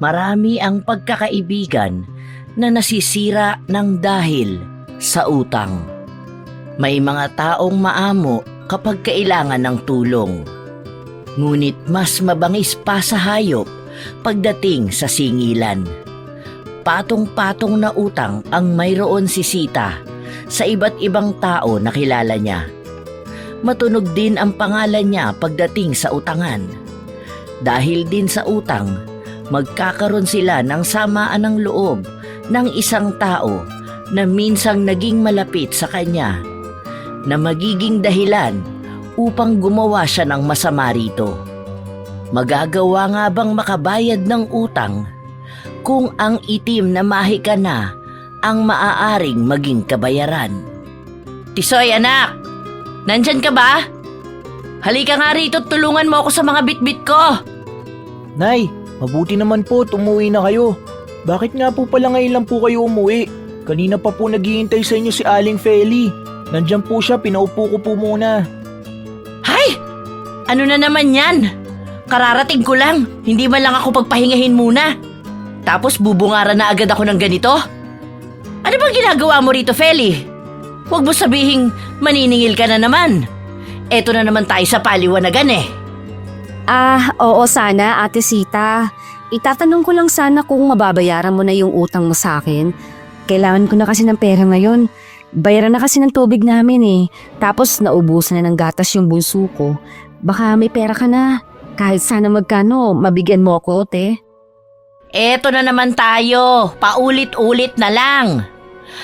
Marami ang pagkakaibigan na nasisira ng dahil sa utang. May mga taong maamo kapag kailangan ng tulong. Ngunit mas mabangis pa sa hayop pagdating sa singilan. Patong-patong na utang ang mayroon si Sita sa iba't ibang tao na kilala niya. Matunog din ang pangalan niya pagdating sa utangan. Dahil din sa utang, magkakaroon sila ng samaan ng loob ng isang tao na minsang naging malapit sa kanya, na magiging dahilan upang gumawa siya ng masama rito. Magagawa nga bang makabayad ng utang kung ang itim na mahika na ang maaaring maging kabayaran? Tisoy, anak! Nandyan ka ba? Halika nga rito at tulungan mo ako sa mga bitbit ko! Nay, mabuti naman po at umuwi na kayo. Bakit nga po pala ngayon lang po kayo umuwi? Kanina pa po naghihintay sa inyo si Aling Feli. Nandyan po siya, pinaupo ko po muna. Hay! Ano na naman yan? Kararating ko lang, hindi man lang ako pagpahingahin muna. Tapos bubungaran na agad ako ng ganito? Ano bang ginagawa mo rito, Feli? Huwag mo sabihing maniningil ka na naman. Eto na naman tayo sa paliwanagan eh. Oo sana, Ate Sita. Itatanong ko lang sana kung mababayaran mo na yung utang mo sa akin. Kailangan ko na kasi ng pera ngayon. Bayaran na kasi ng tubig namin eh. Tapos naubusan na ng gatas yung bunso ko. Baka may pera ka na. Kahit sana magkano, mabigyan mo ako, te. Eto na naman tayo, paulit-ulit na lang.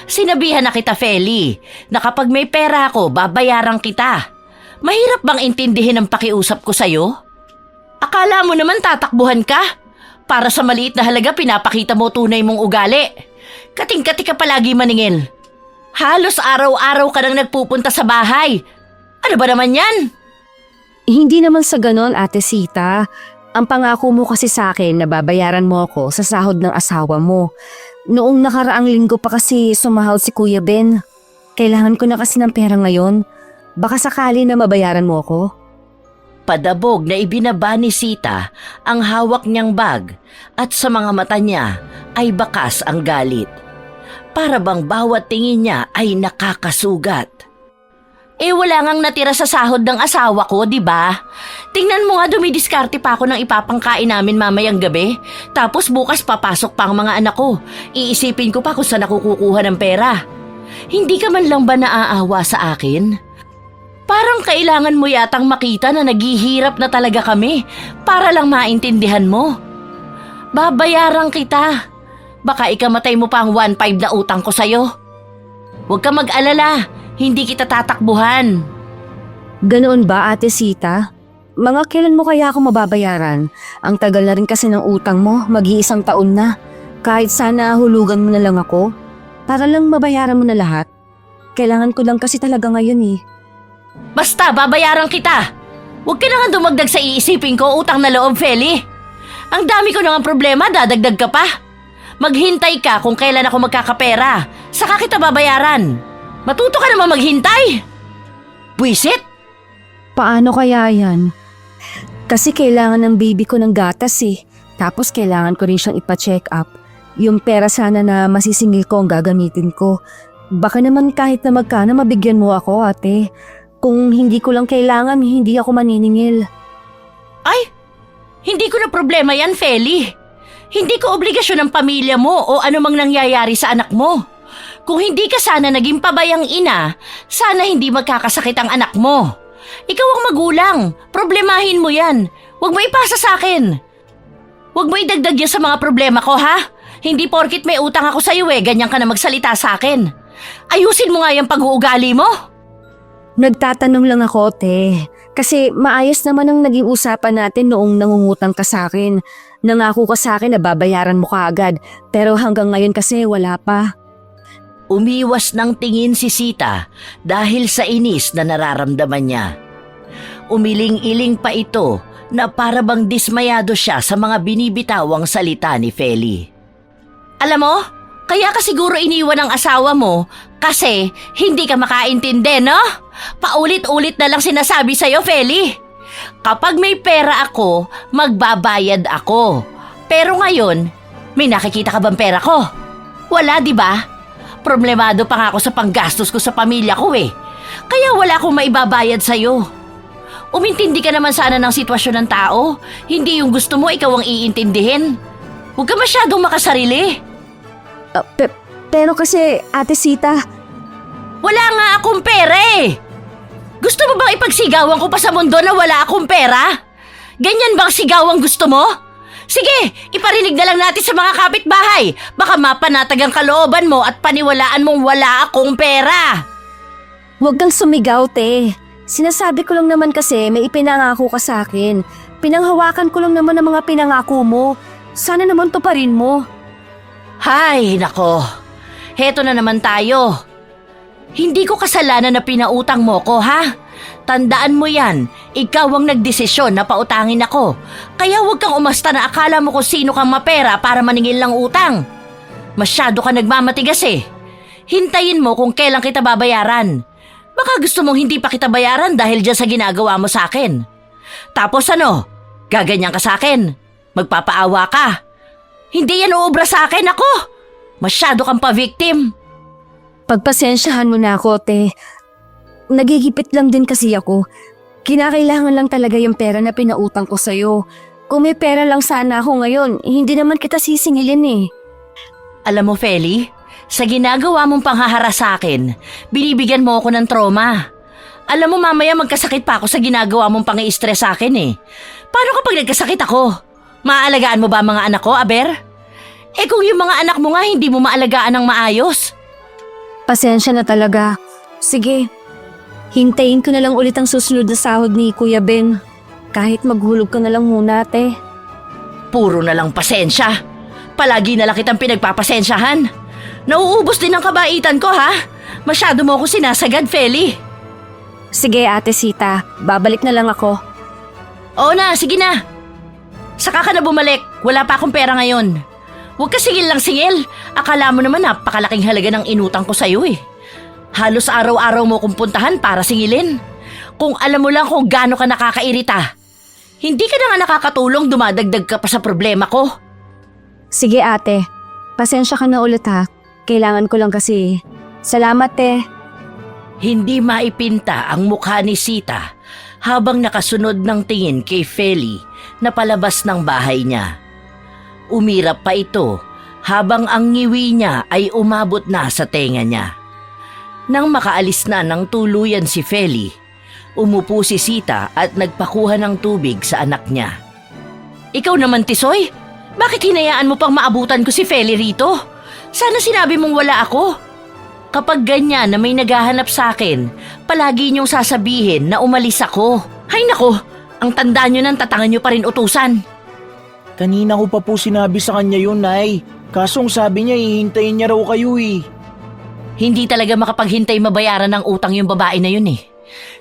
Sinabihan na kita, Feli, na kapag may pera ako, babayaran kita. Mahirap bang intindihin ang pakiusap ko sa'yo? Akala mo naman tatakbuhan ka? Para sa maliit na halaga pinapakita mo tunay mong ugali. Kating-kati ka palagi maningil. Halos araw-araw ka nang nagpupunta sa bahay. Ano ba naman yan? Hindi naman sa ganon, Ate Sita. Ang pangako mo kasi sa akin na babayaran mo ako sa sahod ng asawa mo. Noong nakaraang linggo pa kasi sumahod si Kuya Ben. Kailangan ko na kasi ng pera ngayon. Baka sakali na mabayaran mo ako. Padabog na ibinaba ni Sita ang hawak niyang bag at sa mga mata niya ay bakas ang galit. Para bang bawat tingin niya ay nakakasugat. Wala ngang natira sa sahod ng asawa ko, di ba? Tingnan mo nga, dumidiskarte pa ako ng ipapangkain namin mamayang gabi. Tapos bukas papasok pa ang mga anak ko. Iisipin ko pa kung saan ako kukuha ng pera. Hindi ka man lang ba naaawa sa akin? Parang kailangan mo yatang makita na naghihirap na talaga kami para lang maintindihan mo. Babayaran kita. Baka ikamatay mo pa ang 1.5 na utang ko sa'yo. Huwag ka mag-alala. Hindi kita tatakbuhan. Ganoon ba, Ate Sita? Mga kailan mo kaya ako mababayaran? Ang tagal na rin kasi ng utang mo, mag-iisang taon na. Kahit sana hulugan mo na lang ako, para lang mabayaran mo na lahat. Kailangan ko lang kasi talaga ngayon eh. Basta, babayaran kita. Huwag ka na nga dumagdag sa iisipin ko, utang na loob, Feli. Ang dami ko na nga problema, dadagdag ka pa. Maghintay ka kung kailan ako magkakapera. Saka kita babayaran. Matuto ka naman maghintay. Buisit. Paano kaya yan? Kasi kailangan ng baby ko ng gatas eh. Tapos kailangan ko rin siyang ipa-check up. Yung pera sana na masisingil ko ang gagamitin ko. Baka naman kahit na magkano mabigyan mo ako, ate. Kung hindi ko lang kailangan, hindi ako maniningil. Ay, hindi ko na problema yan, Feli. Hindi ko obligasyon ng pamilya mo o anumang nangyayari sa anak mo. Kung hindi ka sana naging pabayang ina, sana hindi magkakasakit ang anak mo. Ikaw ang magulang. Problemahin mo yan. Huwag mo ipasa sa akin. Huwag mo idagdag yan sa mga problema ko, ha? Hindi porkit may utang ako sa'yo ganyan ka na magsalita sa akin. Ayusin mo nga yung pag-uugali mo. Nagtatanong lang ako, te. Kasi maayos naman ang naging usapan natin noong nangungutang ka sa akin. Nangako ka sa akin na babayaran mo kaagad. Pero hanggang ngayon kasi wala pa. Umiwas ng tingin si Sita dahil sa inis na nararamdaman niya. Umiling-iling pa ito na para bang dismayado siya sa mga binibitawang salita ni Feli. Alam mo, kaya ka siguro iniwan ng asawa mo kasi hindi ka makaintindi, no? Paulit-ulit na lang sinasabi sa'yo, Feli. Kapag may pera ako, magbabayad ako. Pero ngayon, may nakikita ka bang pera ko? Wala, di ba? Problemado pa nga ako sa panggastos ko sa pamilya ko eh. Kaya wala akong maibabayad sa'yo. Umintindi ka naman sana ng sitwasyon ng tao. Hindi yung gusto mo, ikaw ang iintindihin. Huwag ka masyadong makasarili. Pero kasi, Ate Sita, Wala nga akong pera eh. Gusto mo bang ipagsigawan ko pa sa mundo na wala akong pera? Ganyan bang sigawang gusto mo? Sige, iparinig na lang natin sa mga kapitbahay. Baka mapanatag ang kalooban mo at paniwalaan mong wala akong pera. huwag kang sumigaw, te. Sinasabi ko lang naman kasi may ipinangako ka sa akin. Pinanghawakan ko lang naman ang mga pinangako mo. Sana naman tuparin mo. Hay, nako. Heto na naman tayo. Hindi ko kasalanan na pinautang mo ko, ha? Tandaan mo yan, ikaw ang nagdesisyon na pautangin ako. Kaya huwag kang umasta na akala mo kung sino kang mapera para maningil ng utang. Masyado ka nagmamatigas eh. Hintayin mo kung kailan kita babayaran. Baka gusto mong hindi pa kita bayaran dahil dyan sa ginagawa mo sa akin. Tapos ano, gaganyan ka sa akin. Magpapaawa ka. Hindi yan uubra sa akin, ako. Masyado kang pa-victim. Pagpasensyahan mo na ako, te. Nagigipit lang din kasi ako. Kinakailangan lang talaga yung pera na pinautang ko sa'yo. Kung may pera lang sana ako ngayon, hindi naman kita sisingilin eh. Alam mo, Feli, sa ginagawa mong panghahara sa akin, binibigyan mo ako ng trauma. Alam mo, mamaya magkasakit pa ako sa ginagawa mong pang-i-stress sa akin eh. Paano kapag nagkasakit ako? Maaalagaan mo ba ang mga anak ko, Aber? Eh kung yung mga anak mo nga hindi mo maalagaan ng maayos. Pasensya na talaga. Sige, hintayin ko na lang ulit ang susunod na sahod ni Kuya Ben. Kahit maghulog ka na lang muna, te. Puro na lang pasensya. Palagi na lang kitang pinagpapasensyahan. Nauubos din ang kabaitan ko, ha? Masyado mo ako sinasagad, Feli. Sige, Ate Sita. Babalik na lang ako. Oo na, sige na. Saka ka na bumalik. Wala pa akong pera ngayon. Huwag ka singil lang singil. Akala mo naman napakalaking halaga ng inutang ko sa'yo eh. Halos araw-araw mo kong puntahan para singilin. Kung alam mo lang kung gaano ka nakakairita. Hindi ka na nga nakakatulong, dumadagdag ka pa sa problema ko. Sige, ate. Pasensya ka na ulit ha. Kailangan ko lang kasi. Salamat, te. Hindi maipinta ang mukha ni Sita habang nakasunod ng tingin kay Feli na palabas ng bahay niya. Umirap pa ito habang ang ngiwi niya ay umabot na sa tenga niya. Nang makaalis na ng tuluyan si Feli, umupo si Sita at nagpakuha ng tubig sa anak niya. Ikaw naman, Tisoy, bakit hinayaan mo pang maabutan ko si Feli rito? Sana sinabi mong wala ako. Kapag ganyan na may naghahanap sa akin, palagi niyong sasabihin na umalis ako. Hay nako, ang tanda niyo nang tatangan niyo pa rin utusan. Kanina ko pa po sinabi sa kanya yun, Nay. Kasong sabi niya hihintayin niya raw kayo eh. Hindi talaga makapaghintay mabayaran ng utang yung babae na yun eh.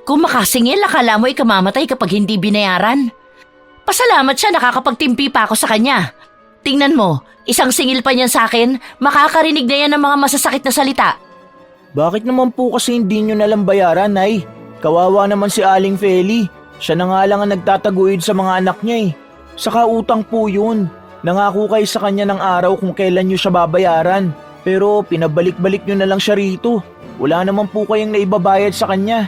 Kung makasingil, akala mo ikamamatay kapag hindi binayaran. Pasalamat siya nakakapagtimpi pa ako sa kanya. Tingnan mo, isang singil pa niyan sa akin, makakarinig na yan ng mga masasakit na salita. Bakit naman po kasi hindi niyo nalang bayaran, Nay? Kawawa naman si Aling Feli. Siya na nga lang ang nagtataguyod sa mga anak niya eh. Saka utang po yun. Nangako kayo sa kanya ng araw kung kailan niyo siya babayaran. Pero pinabalik-balik niyo na lang siya rito. Wala naman po kayong naibabayad sa kanya.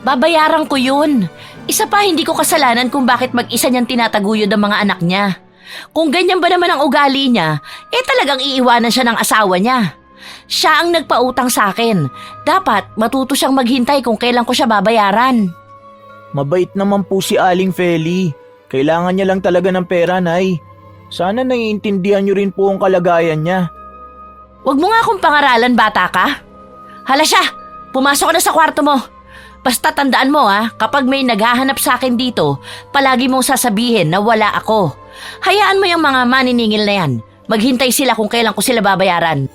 Babayaran ko yun. Isa pa hindi ko kasalanan kung bakit mag-isa niyang tinataguyod ang mga anak niya. Kung ganyan ba naman ang ugali niya, talagang iiwanan siya ng asawa niya. Siya ang nagpautang sa akin. Dapat matuto siyang maghintay kung kailan ko siya babayaran. Mabait naman po si Aling Feli. Kailangan niya lang talaga ng pera, Nay. Sana naiintindihan niyo rin po ang kalagayan niya. Huwag mo nga akong pangaralan, bata ka. Hala siya, pumasok ka na sa kwarto mo. Basta tandaan mo kapag may naghahanap sa akin dito, palagi mong sasabihin na wala ako. Hayaan mo yung mga maniningil na yan. Maghintay sila kung kailan ko sila babayaran.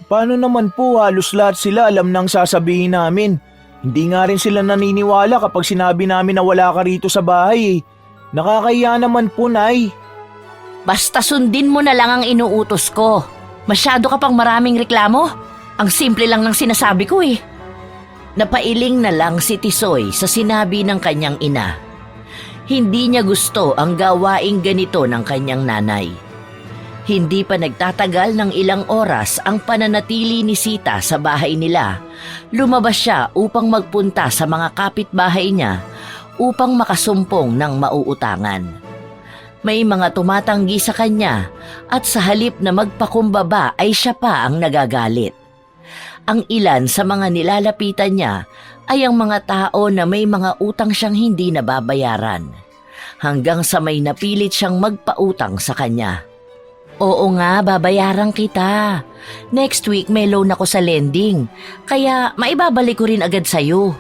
Paano naman po halos lahat sila alam nang sasabihin namin? Hindi nga rin sila naniniwala kapag sinabi namin na wala ka rito sa bahay eh. Nakakahiya naman po, Nay. Basta sundin mo na lang ang inuutos ko. Masyado ka pang maraming reklamo. Ang simple lang ng sinasabi ko eh. Napailing na lang si Tisoy sa sinabi ng kanyang ina. Hindi niya gusto ang gawaing ganito ng kanyang nanay. Hindi pa nagtatagal ng ilang oras ang pananatili ni Sita sa bahay nila. Lumabas siya upang magpunta sa mga kapitbahay niya upang makasumpong ng mauutangan. May mga tumatanggi sa kanya at sa halip na magpakumbaba ay siya pa ang nagagalit. Ang ilan sa mga nilalapitan niya ay ang mga tao na may mga utang siyang hindi nababayaran. Hanggang sa may napilit siyang magpautang sa kanya. Oo nga, babayaran kita. Next week may loan ako sa lending, kaya maibabalik ko rin agad sa'yo.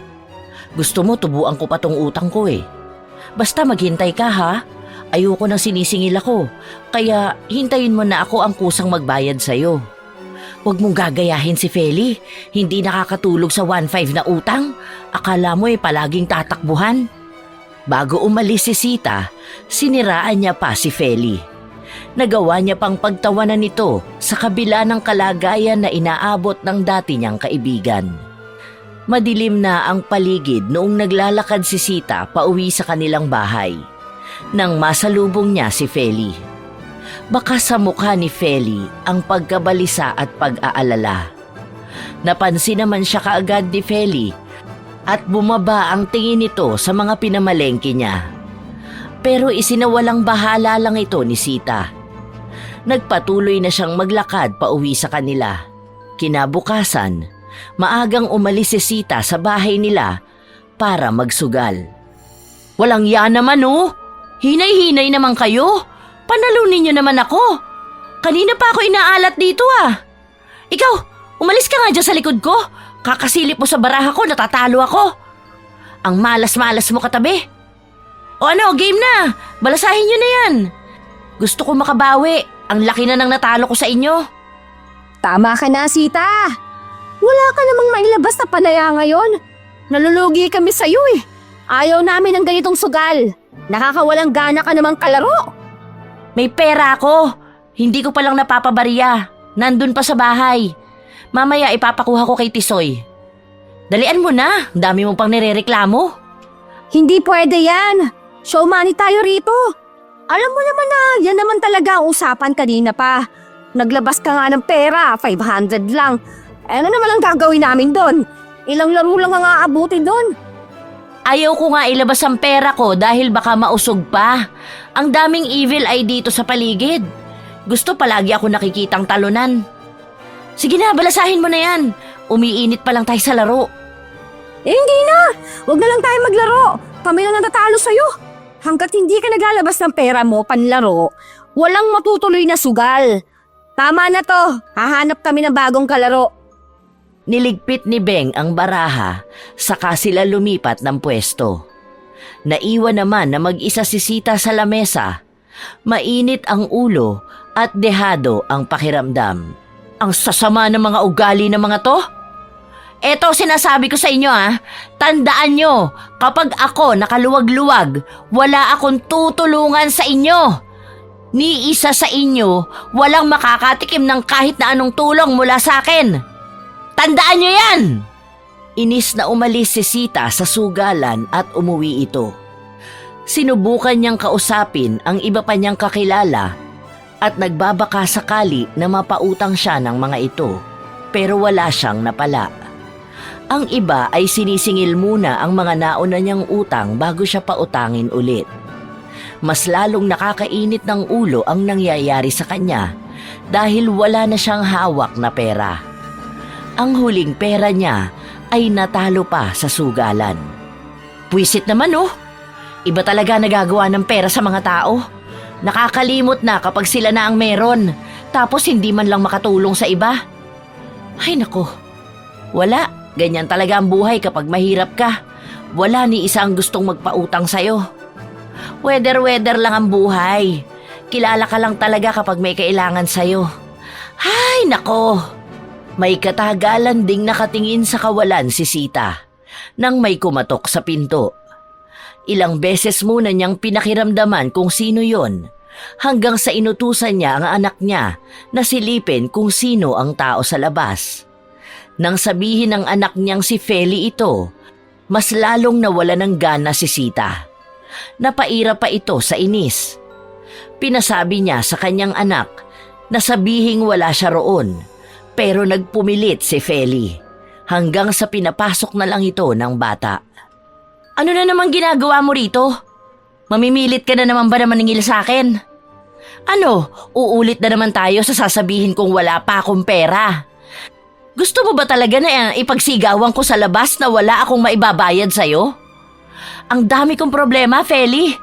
Gusto mo tubuan ko pa tong utang ko eh. Basta maghintay ka ha. Ayoko nang sinisingil ako, kaya hintayin mo na ako ang kusang magbayad sa'yo. Huwag mong gagayahin si Feli, hindi nakakatulog sa 1.5 na utang. Akala mo palaging tatakbuhan. Bago umalis si Sita, siniraan niya pa si Feli. Nagawa niya pang pagtawanan nito sa kabila ng kalagayan na inaabot ng dati niyang kaibigan. Madilim na ang paligid noong naglalakad si Sita pauwi sa kanilang bahay. Nang masalubong niya si Feli. Baka sa mukha ni Feli ang pagkabalisa at pag-aalala. Napansin naman siya kaagad ni Feli at bumaba ang tingin nito sa mga pinamalengke niya. Pero isinawalang bahala lang ito ni Sita. Nagpatuloy na siyang maglakad pauwi sa kanila. Kinabukasan, maagang umalis si Sita sa bahay nila para magsugal. Walang yan naman oh! Hinay-hinay naman kayo! Panalunin niyo naman ako! Kanina pa ako inaalat dito ah! Ikaw, umalis ka nga dyan sa likod ko! Kakasilip mo sa baraha ko, natatalo ako! Ang malas-malas mo katabi! O ano, game na! Balasahin niyo na yan! Gusto ko makabawi. Ang laki na nang natalo ko sa inyo. Tama ka na, Sita. Wala ka namang mailabas na panaya ngayon. Nalulugi kami sa'yo eh. Ayaw namin ng ganitong sugal. Nakakawalang gana ka namang kalaro. May pera ako. Hindi ko palang napapabariya. Nandun pa sa bahay. Mamaya ipapakuha ko kay Tisoy. Dalian mo na. Dami mo pang nirereklamo. Hindi pwede yan. Show money tayo rito. Alam mo naman na yan naman talaga ang usapan kanina pa. Naglabas ka nga ng pera, 500 lang. Ano naman ang gagawin namin doon? Ilang laro lang ang aabuti doon. Ayaw ko nga ilabas ang pera ko dahil baka mausog pa. Ang daming evil eye dito sa paligid. Gusto palagi ako nakikitang talunan. Sige na, balasahin mo na yan. Umiinit pa lang tayo sa laro. Hindi na! Huwag na lang tayo maglaro. Kami na natatalo sa'yo. Hanggat hindi ka naglalabas ng pera mo panlaro, walang matutuloy na sugal. Tama na to. Hahanap kami ng bagong kalaro. Niligpit ni Beng ang baraha, saka sila lumipat ng pwesto. Naiwan naman na mag-isa si Sita sa lamesa. Mainit ang ulo at dehado ang pakiramdam. Ang sasama ng mga ugali ng mga to? Eto sinasabi ko sa inyo tandaan nyo, kapag ako nakaluwag-luwag, wala akong tutulungan sa inyo. Ni isa sa inyo, walang makakatikim ng kahit na anong tulong mula sa akin. Tandaan nyo yan! Inis na umalis si Sita sa sugalan at umuwi ito. Sinubukan niyang kausapin ang iba pa niyang kakilala at nagbabaka sakali na mapautang siya ng mga ito, pero wala siyang napala. Ang iba ay sinisingil muna ang mga nauna niyang utang bago siya pautangin ulit. Mas lalong nakakainit ng ulo ang nangyayari sa kanya dahil wala na siyang hawak na pera. Ang huling pera niya ay natalo pa sa sugalan. Pwisit naman oh! Iba talaga nagagawa ng pera sa mga tao. Nakakalimot na kapag sila na ang meron, tapos hindi man lang makatulong sa iba. Ay nako, wala. Ganyan talaga ang buhay kapag mahirap ka. Wala ni isa ang gustong magpautang sa'yo. Weather lang ang buhay. Kilala ka lang talaga kapag may kailangan sa'yo. Ay, nako! May katagalan ding nakatingin sa kawalan si Sita nang may kumatok sa pinto. Ilang beses muna niyang pinakiramdaman kung sino yon, hanggang sa inutusan niya ang anak niya na silipin kung sino ang tao sa labas. Nang sabihin ng anak niyang si Feli ito, mas lalong nawala ng gana si Sita. Napaira pa ito sa inis. Pinasabi niya sa kanyang anak na sabihing wala siya roon, pero nagpumilit si Feli hanggang sa pinapasok na lang ito ng bata. Ano na naman ginagawa mo rito? Mamimilit ka na naman ba na maningil sa akin? Ano, uulit na naman tayo sa sasabihin kong wala pa akong pera? Gusto mo ba talaga na ipagsigawan ko sa labas na wala akong maibabayad sa'yo? Ang dami kong problema, Feli.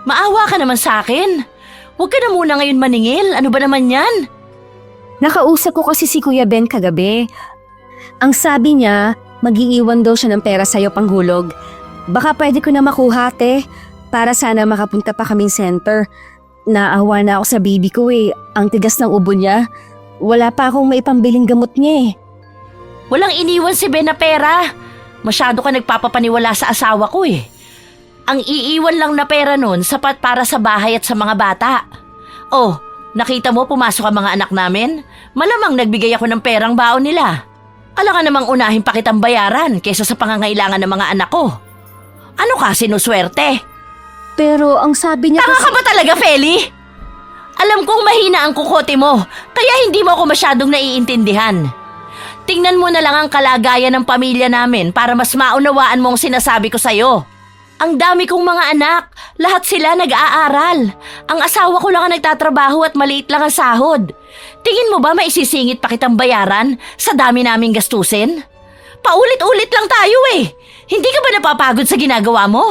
Maawa ka naman sa akin. Huwag ka na muna ngayon maningil. Ano ba naman yan? Nakausap ko kasi si Kuya Ben kagabi. Ang sabi niya, mag-iiwan daw siya ng pera sa'yo panghulog. Baka pwede ko na makuha, te, para sana makapunta pa kaming center. Naawa na ako sa baby ko eh. Ang tigas ng ubo niya. Wala pa akong maipambiling gamot niya eh. Walang iniwan si Ben na pera. Masyado ka nagpapapaniwala sa asawa ko eh. Ang iiwan lang na pera nun sapat para sa bahay at sa mga bata. Oh, nakita mo pumasok ang mga anak namin? Malamang nagbigay ako ng perang baon nila. Alam ka namang unahin pa kitang bayaran kaysa sa pangangailangan ng mga anak ko. Ano ka, sinuswerte? Pero ang sabi niya Tanga ka ba talaga, Feli? Alam kong mahina ang kukote mo, kaya hindi mo ako masyadong naiintindihan. Tingnan mo na lang ang kalagayan ng pamilya namin para mas maunawaan mo ang sinasabi ko sa'yo. Ang dami kong mga anak, lahat sila nag-aaral. Ang asawa ko lang ang nagtatrabaho at maliit lang ang sahod. Tingin mo ba maisisingit pa kitang bayaran sa dami naming gastusin? Paulit-ulit lang tayo eh. Hindi ka ba napapagod sa ginagawa mo?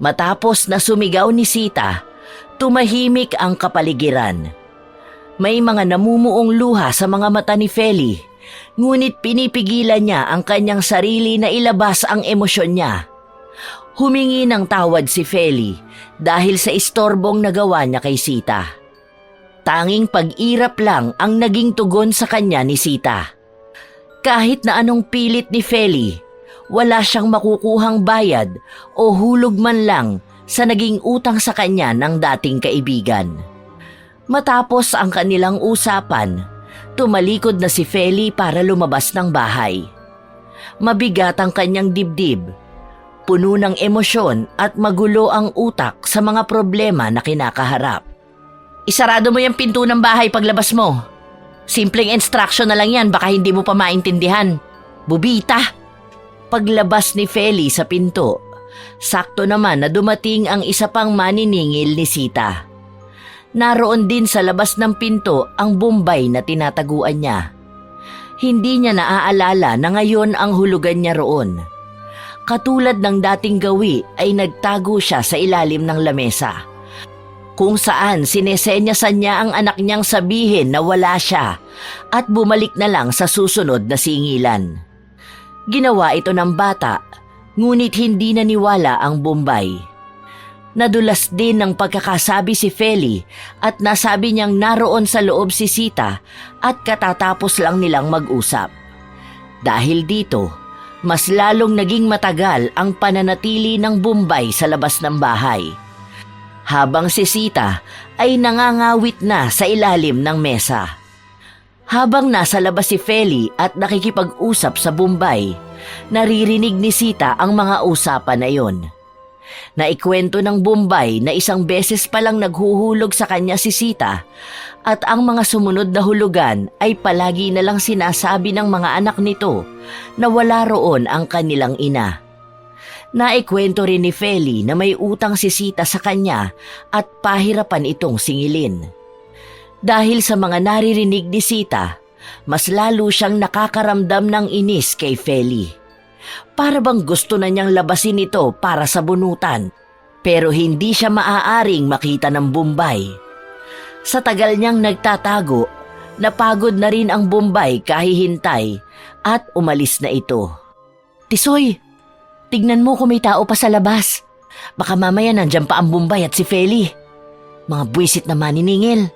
Matapos na sumigaw ni Sita, tumahimik ang kapaligiran. May mga namumuong luha sa mga mata ni Feli, ngunit pinipigilan niya ang kanyang sarili na ilabas ang emosyon niya. Humingi ng tawad si Feli dahil sa istorbong nagawa niya kay Sita. Tanging pag-irap lang ang naging tugon sa kanya ni Sita. Kahit na anong pilit ni Feli, wala siyang makukuhang bayad o hulog man lang sa naging utang sa kanya ng dating kaibigan. Matapos ang kanilang usapan, tumalikod na si Feli para lumabas ng bahay. Mabigat ang kanyang dibdib. Puno ng emosyon at magulo ang utak sa mga problema na kinakaharap. Isarado mo yung pinto ng bahay paglabas mo. Simpleng instruction na lang yan, baka hindi mo pa maintindihan. Bubita! Paglabas ni Feli sa pinto, sakto naman na dumating ang isa pang maniningil ni Sita. Naroon din sa labas ng pinto ang Bombay na tinataguan niya. Hindi niya naaalala na ngayon ang hulugan niya roon. Katulad ng dating gawi ay nagtago siya sa ilalim ng lamesa, kung saan sinesenyasan niya ang anak niyang sabihin na wala siya at bumalik na lang sa susunod na singilan. Ginawa ito ng bata, ngunit hindi naniwala ang Bombay. Nadulas din ng pagkakasabi si Feli at nasabi niyang naroon sa loob si Sita at katatapos lang nilang mag-usap. Dahil dito, mas lalong naging matagal ang pananatili ng Bombay sa labas ng bahay. Habang si Sita ay nangangawit na sa ilalim ng mesa. Habang nasa labas si Feli at nakikipag-usap sa Bombay, naririnig ni Sita ang mga usapan na yon. Naikwento ng Bombay na isang beses palang naghuhulog sa kanya si Sita at ang mga sumunod na hulugan ay palagi na lang sinasabi ng mga anak nito na wala roon ang kanilang ina. Naikwento rin ni Feli na may utang si Sita sa kanya at pahirapan itong singilin. Dahil sa mga naririnig ni Sita, mas lalo siyang nakakaramdam ng inis kay Feli. Para bang gusto na niyang labasin ito para sa bunutan, pero hindi siya maaaring makita ng Bombay. Sa tagal niyang nagtatago, napagod na rin ang Bombay kahihintay at umalis na ito. Tisoy, tignan mo kung may tao pa sa labas. Baka mamaya nandyan pa ang Bombay at si Feli. Mga buwisit na maniningil.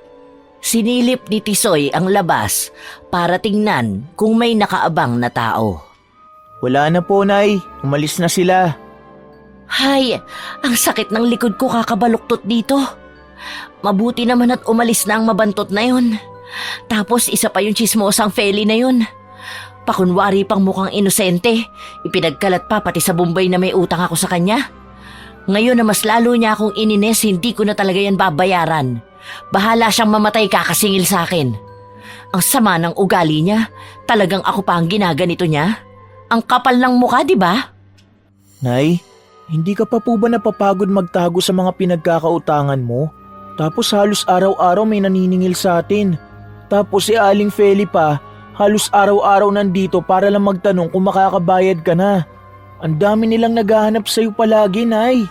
Sinilip ni Tisoy ang labas para tingnan kung may nakaabang na tao. Wala na po, Nay. Umalis na sila. Hay, ang sakit ng likod ko kakabaluktot dito. Mabuti naman at umalis na ang mabantot na yun. Tapos isa pa yung chismosang Feli na yun. Pakunwari pang mukhang inosente, ipinagkalat pa pati sa Bombay na may utang ako sa kanya. Ngayon na mas lalo niya akong ininis, hindi ko na talaga yan babayaran. Bahala siyang mamatay kakasingil sa akin. Ang sama ng ugali niya, talagang ako pa ang ginaganito niya. Ang kapal ng mukha, di ba? Nay, hindi ka pa po ba napapagod magtago sa mga pinagkakautangan mo? Tapos halos araw-araw may naniningil sa atin. Tapos si Aling Feli pa, halos araw-araw nandito para lang magtanong kung makakabayad ka na. Ang dami nilang naghahanap sa'yo palagi, Nay.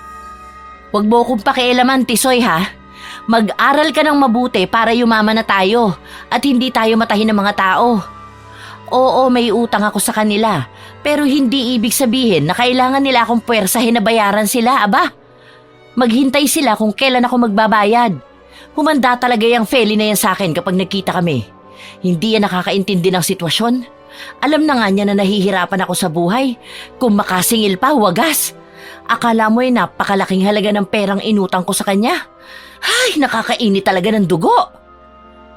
Huwag mo akong pakialaman, Tisoy, ha? Mag-aral ka ng mabuti para yumaman na tayo at hindi tayo matahin ng mga tao. Oo, may utang ako sa kanila, pero hindi ibig sabihin na kailangan nila akong puwersahin na bayaran sila, aba. Maghintay sila kung kailan ako magbabayad. Humanda talaga yung Feli na yan sa akin kapag nagkita kami. Hindi yan nakakaintindi ng sitwasyon. Alam na nga niya na nahihirapan ako sa buhay. Kung makasingil pa, wagas. Akala mo ay napakalaking halaga ng perang inutang ko sa kanya. Ay, nakakainit talaga ng dugo.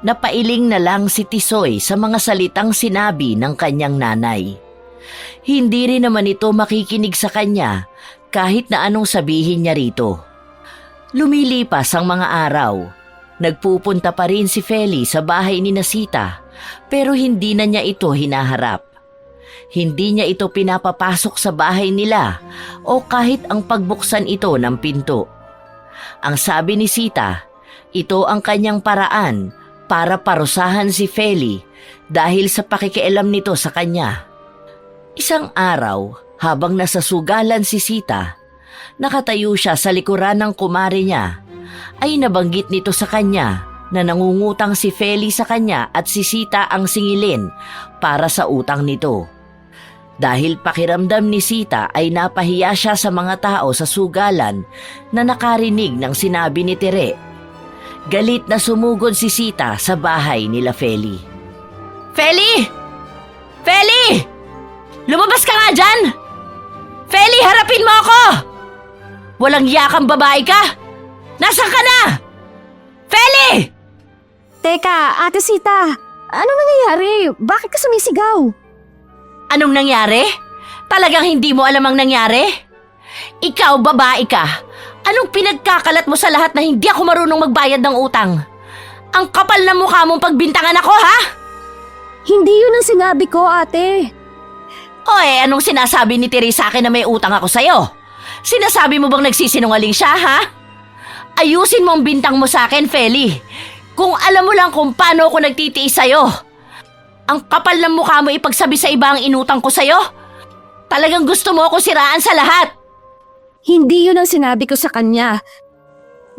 Napailing na lang si Tisoy sa mga salitang sinabi ng kanyang nanay. Hindi rin naman ito makikinig sa kanya kahit na anong sabihin niya rito. Lumilipas ang mga araw. Nagpupunta pa rin si Feli sa bahay ni Nasita pero hindi na niya ito hinaharap. Hindi niya ito pinapapasok sa bahay nila o kahit ang pagbuksan ito ng pinto. Ang sabi ni Sita, ito ang kanyang paraan para parusahan si Feli dahil sa pakikialam nito sa kanya. Isang araw, habang nasa sugalan si Sita, nakatayo siya sa likuran ng kumare niya, ay nabanggit nito sa kanya na nangungutang si Feli sa kanya at si Sita ang singilin para sa utang nito. Dahil pakiramdam ni Sita ay napahiya siya sa mga tao sa sugalan na nakarinig ng sinabi ni Tere. Galit na sumugod si Sita sa bahay nila Feli. Feli! Feli! Lumabas ka nga dyan! Feli, harapin mo ako! Walang yakang babae ka! Nasaan ka na? Feli! Teka, Ate Sita, ano nangyayari? Bakit ka sumisigaw? Anong nangyari? Talagang hindi mo alam ang nangyari? Ikaw, babae ka. Anong pinagkakalat mo sa lahat na hindi ako marunong magbayad ng utang? Ang kapal na mukha mong pagbintangan ako, ha? Hindi yun ang sinabi ko, ate. O anong sinasabi ni Teresa sa akin na may utang ako sa'yo? Sinasabi mo bang nagsisinungaling siya, ha? Ayusin mo ang bintang mo sa akin, Feli. Kung alam mo lang kung paano ako nagtitiis sa'yo. Ang kapal ng mukha mo ipagsabi sa iba ang inutang ko sa'yo? Talagang gusto mo ako siraan sa lahat. Hindi yun ang sinabi ko sa kanya.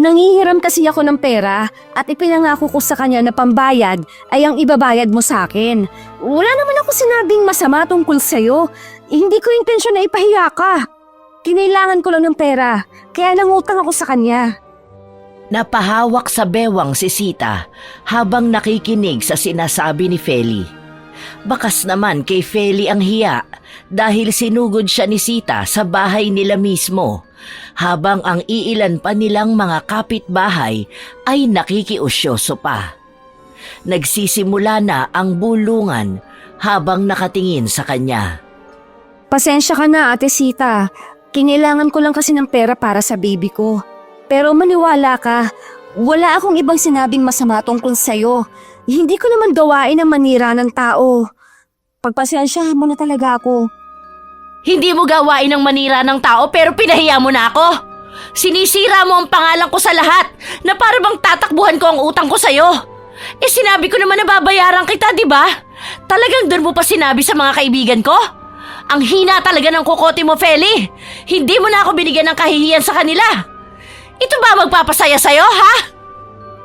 Nangihiram kasi ako ng pera at ipinangako ko sa kanya na pambayad ay ang ibabayad mo sa akin. Wala naman ako sinabing masama tungkol sa'yo. Hindi ko intensyon na ipahiya ka. Kinailangan ko lang ng pera, kaya nangutang ako sa kanya. Napahawak sa bewang si Sita habang nakikinig sa sinasabi ni Feli. Bakas naman kay Feli ang hiya dahil sinugod siya ni Sita sa bahay nila mismo habang ang iilan pa nilang mga kapitbahay ay nakikiusyoso pa. Nagsisimula na ang bulungan habang nakatingin sa kanya. Pasensya ka na, Ate Sita. Kinailangan ko lang kasi ng pera para sa baby ko. Pero maniwala ka, wala akong ibang sinabing masama tungkol sa'yo. Hindi ko naman gawain ang manira ng tao. Pagpasensyahan mo na talaga ako. Hindi mo gawain ang manira ng tao pero pinahiya mo na ako. Sinisira mo ang pangalan ko sa lahat na para bang tatakbuhan ko ang utang ko sa'yo. Sinabi ko naman na babayaran kita, di ba? Talagang doon mo pa sinabi sa mga kaibigan ko? Ang hina talaga ng kukote mo, Feli. Hindi mo na ako binigyan ng kahihiyan sa kanila. Ito ba magpapasaya sa'yo, ha?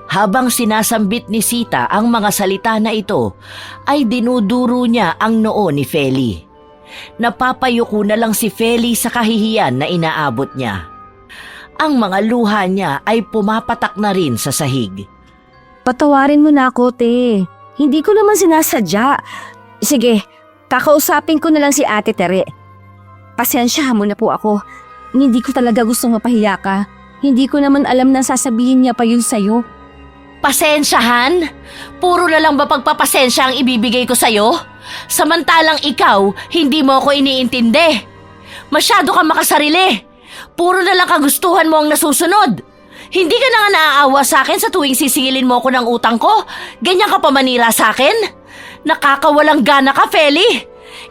Habang sinasambit ni Sita ang mga salita na ito, ay dinuduro niya ang noo ni Feli. Napapayuko na lang si Feli sa kahihiyan na inaabot niya. Ang mga luha niya ay pumapatak na rin sa sahig. Patawarin mo na ako, te. Hindi ko naman sinasadya. Sige, kakausapin ko na lang si Ate Tere. Pasensyahan mo na po ako. Hindi ko talaga gustong mapahiya ka. Hindi ko naman alam na sasabihin niya pa yun sa'yo. Pasensyahan? Puro na lang ba pagpapasensya ang ibibigay ko sa'yo? Samantalang ikaw, hindi mo ako iniintindi. Masyado kang makasarili. Puro na lang kagustuhan mo ang nasusunod. Hindi ka na nga naaawa sa akin sa tuwing sisingilin mo ako ng utang ko. Ganyan ka pa manira sa akin? Nakakawalang gana ka, Feli.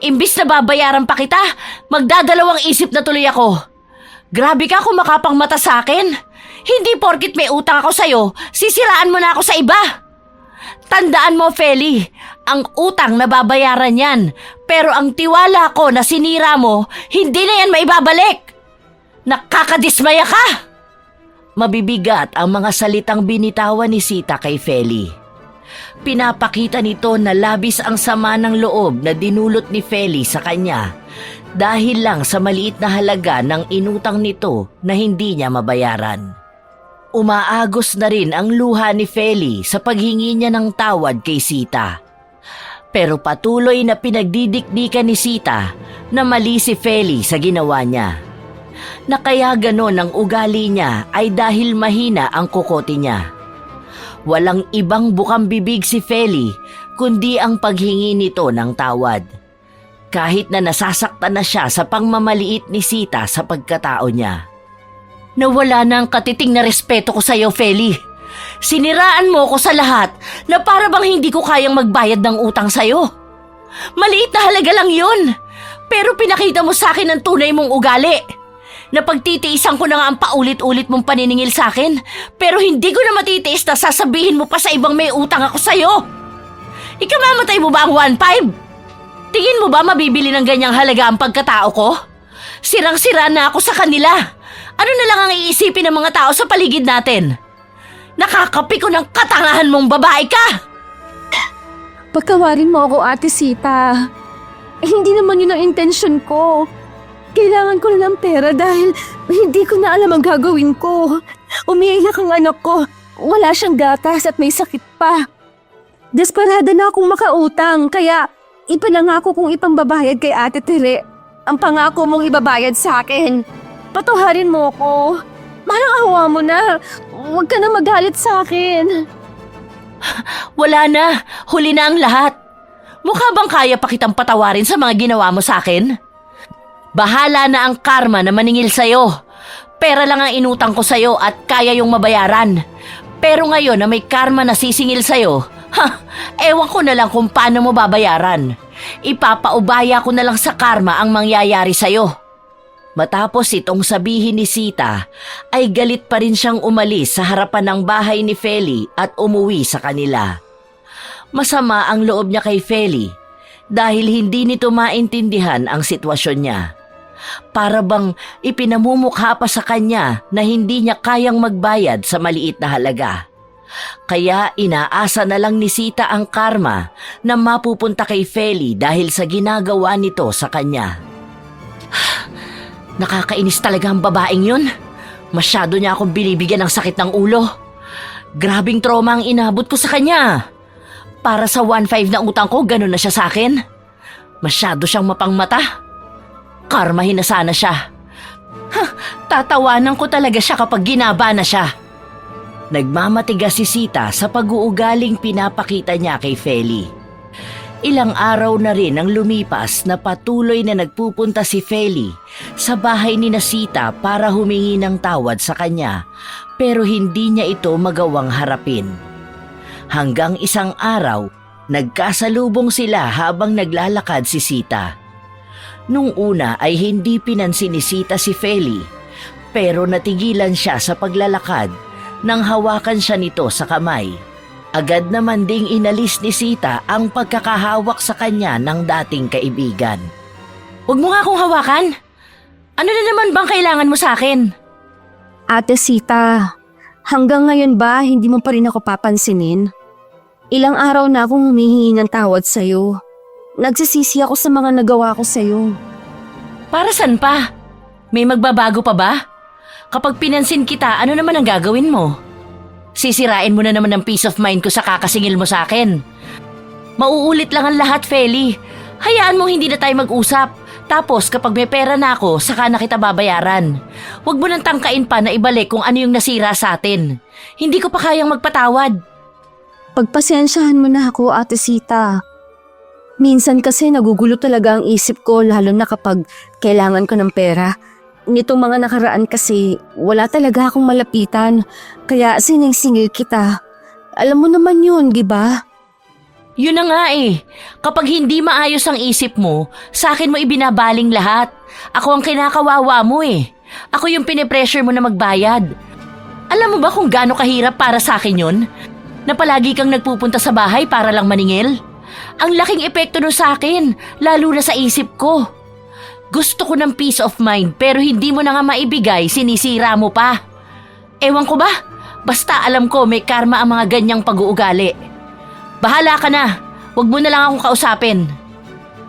Imbis na babayaran pa kita, magdadalawang isip na tuloy ako. Grabe ka kung makapang mata sa akin. Hindi porkit may utang ako sa'yo, sisiraan mo na ako sa iba. Tandaan mo, Feli, ang utang nababayaran yan. Pero ang tiwala ko na sinira mo, hindi na yan maibabalik. Nakakadismaya ka! Mabibigat ang mga salitang binitawan ni Sita kay Feli. Pinapakita nito na labis ang sama ng loob na dinulot ni Feli sa kanya dahil lang sa maliit na halaga ng inutang nito na hindi niya mabayaran. Umaagos na rin ang luha ni Feli sa paghingi niya ng tawad kay Sita. Pero patuloy na pinagdidikdikan ni Sita na mali si Feli sa ginawa niya. Na kaya ganon ang ugali niya ay dahil mahina ang kokote niya. Walang ibang bukang bibig si Feli kundi ang paghingi nito ng tawad. Kahit na nasasaktan na siya sa pangmamaliit ni Sita sa pagkatao niya. Nawala na ang katiting na respeto ko sa iyo, Feli. Siniraan mo ko sa lahat na para bang hindi ko kayang magbayad ng utang sa iyo. Maliit na halaga lang yun. Pero pinakita mo sa akin ang tunay mong ugali. Napagtitiisan ko na nga ang paulit-ulit mong paniningil sa akin, pero hindi ko na matitiis na sasabihin mo pa sa ibang may utang ako sa'yo. Ikamamatay mo ba ang 1.5? Tingin mo ba mabibili ng ganyang halaga ang pagkatao ko? Sirang-sira na ako sa kanila. Ano na lang ang iisipin ng mga tao sa paligid natin? Nakakapi ko ng katangahan mong babae ka! Pagkawarin mo ako, Ate Sita. Hindi naman yun ang intensyon ko. Kailangan ko na ng pera dahil hindi ko na alam ang gagawin ko. Umiiyak ang anak ko. Wala siyang gatas at may sakit pa. Desperada na akong makautang kaya ipinangako kong ipambabayad kay Ate Tere. Ang pangako mong ibabayad sa akin. Patuharin mo ko. Parang awa mo na. Huwag ka na magalit sa akin. Wala na. Huli na ang lahat. Mukha bang kaya pa kitang patawarin sa mga ginawa mo sa akin? Bahala na ang karma na maningil sa'yo. Pera lang ang inutang ko sa'yo at kaya yung mabayaran. Pero ngayon na may karma na sisingil sa'yo, ewan ko na lang kung paano mo babayaran. Ipapaubaya ko na lang sa karma ang mangyayari sa'yo. Matapos itong sabihin ni Sita, ay galit pa rin siyang umalis sa harapan ng bahay ni Feli at umuwi sa kanila. Masama ang loob niya kay Feli dahil hindi nito maintindihan ang sitwasyon niya. Para bang ipinamumukha pa sa kanya na hindi niya kayang magbayad sa maliit na halaga. Kaya inaasa na lang ni Sita ang karma na mapupunta kay Feli dahil sa ginagawa nito sa kanya. Nakakainis talaga ang babaeng yun. Masyado niya akong binibigyan ng sakit ng ulo. Grabing trauma ang inabot ko sa kanya. Para sa 1.5 na utang ko, ganun na siya sa akin. Masyado siyang mapangmata. Karmahin na sana siya. Tatawanan ko talaga siya kapag ginaba na siya. Nagmamatigas si Sita sa pag-uugaling pinapakita niya kay Feli. Ilang araw na rin ang lumipas na patuloy na nagpupunta si Feli sa bahay ni Sita para humingi ng tawad sa kanya pero hindi niya ito magawang harapin. Hanggang isang araw, nagkasalubong sila habang naglalakad si Sita. Nung una ay hindi pinansin ni Sita si Feli pero natigilan siya sa paglalakad nang hawakan siya nito sa kamay. Agad naman ding inalis ni Sita ang pagkakahawak sa kanya ng dating kaibigan. Huwag mo nga akong hawakan! Ano na naman bang kailangan mo sa akin? Ate Sita, hanggang ngayon ba hindi mo pa rin ako papansinin? Ilang araw na akong humihingi ng tawad sa'yo. Nagsisisi ako sa mga nagawa ko sa'yo. Para saan pa? May magbabago pa ba? Kapag pinansin kita, ano naman ang gagawin mo? Sisirain mo na naman ang peace of mind ko sa kakasingil mo sa akin. Mauulit lang ang lahat, Feli. Hayaan mo hindi na tayo mag-usap. Tapos kapag may pera na ako, saka na kita babayaran. Huwag mo nang tangkain pa na ibalik kung ano yung nasira sa atin. Hindi ko pa kayang magpatawad. Pagpasensyahan mo na ako, Ate Sita. Minsan kasi nagugulo talaga ang isip ko lalo na kapag kailangan ko ng pera. Nitong mga nakaraan kasi, wala talaga akong malapitan. Kaya sinisingil kita. Alam mo naman yun, di ba? Yun na nga eh. Kapag hindi maayos ang isip mo, sa akin mo ibinabaling lahat. Ako ang kinakawawa mo eh. Ako yung pinipressure mo na magbayad. Alam mo ba kung gaano kahirap para sa akin yun? Na palagi kang nagpupunta sa bahay para lang maningil? Ang laking epekto nun sa akin, lalo na sa isip ko. Gusto ko ng peace of mind pero hindi mo na nga maibigay, sinisira mo pa. Ewan ko ba? Basta alam ko may karma ang mga ganyang pag-uugali. Bahala ka na, wag mo na lang akong kausapin.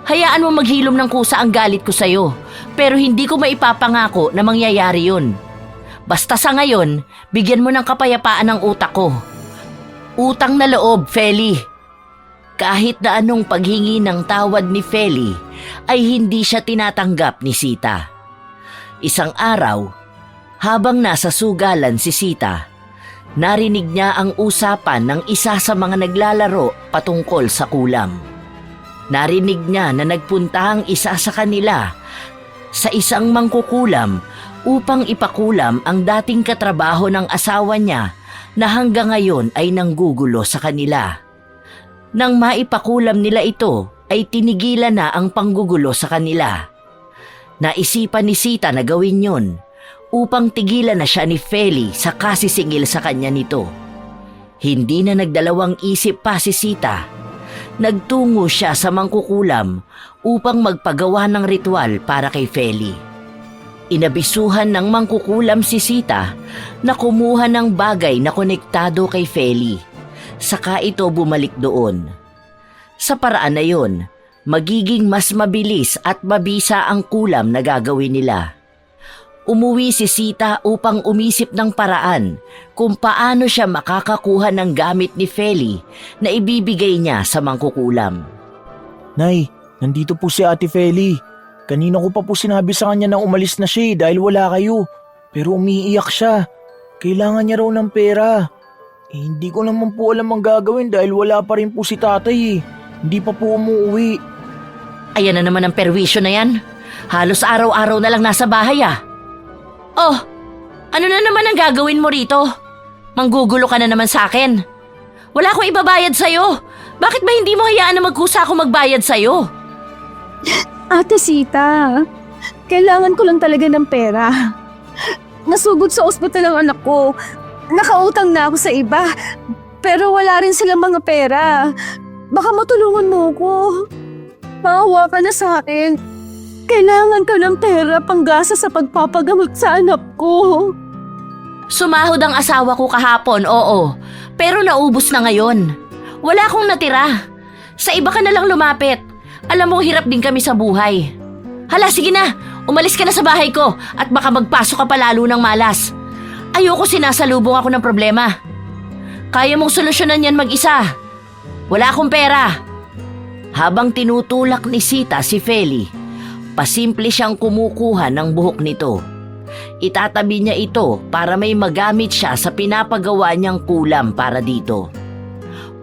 Hayaan mo maghilom ng kusa ang galit ko sa'yo, pero hindi ko maipapangako na mangyayari yun. Basta sa ngayon, bigyan mo ng kapayapaan ang utak ko. Utang na loob, Feli. Kahit na anong paghingi ng tawad ni Feli, ay hindi siya tinatanggap ni Sita. Isang araw, habang nasa sugalan si Sita, narinig niya ang usapan ng isa sa mga naglalaro patungkol sa kulam. Narinig niya na nagpunta ang isa sa kanila sa isang mangkukulam upang ipakulam ang dating katrabaho ng asawa niya na hanggang ngayon ay nanggugulo sa kanila. Nang maipakulam nila ito, ay tinigilan na ang panggugulo sa kanila. Naisipan ni Sita na gawin yun upang tigilan na siya ni Feli sa kasisingil sa kanya nito. Hindi na nagdalawang isip pa si Sita. Nagtungo siya sa mangkukulam upang magpagawa ng ritual para kay Feli. Inabisuhan ng mangkukulam si Sita na kumuha ng bagay na konektado kay Feli. Saka ito bumalik doon. Sa paraan na yun, magiging mas mabilis at mabisa ang kulam na gagawin nila. Umuwi si Sita upang umisip ng paraan kung paano siya makakakuha ng gamit ni Feli na ibibigay niya sa mangkukulam. Nay, nandito po si Ate Feli. Kanina ko pa po sinabi sa kanya na umalis na siya dahil wala kayo. Pero umiiyak siya. Kailangan niya raw ng pera. Hindi ko naman po alam ang gagawin dahil wala pa rin po si tatay. Hindi pa po umuwi. Ayan na naman ang perwisyo na yan. Halos araw-araw na lang nasa bahay ah. Oh, ano na naman ang gagawin mo rito? Manggugulo ka na naman sa akin. Wala akong ibabayad sa'yo. Bakit ba hindi mo hayaan na magkusa ako magbayad sa'yo? Ate Sita, kailangan ko lang talaga ng pera. Nasugod sa ospital ang anak ko. Nakautang na ako sa iba. Pero wala rin silang mga pera. Baka matulungan mo ko. Maawa ka na sa akin. Kailangan ko ng pera panggasa sa pagpapagamot sa anak ko. Sumahod ang asawa ko kahapon, oo. Pero naubos na ngayon. Wala akong natira. Sa iba ka na lang lumapit. Alam mo, hirap din kami sa buhay. Hala, sige na. Umalis ka na sa bahay ko at baka magpasok ka pa lalo ng malas. Ayoko sinasalubong ako ng problema. Kaya mong solusyonan yan mag-isa. Wala akong pera. Habang tinutulak ni Sita si Feli, pasimple siyang kumukuha ng buhok nito. Itatabi niya ito para may magamit siya sa pinapagawa niyang kulam para dito.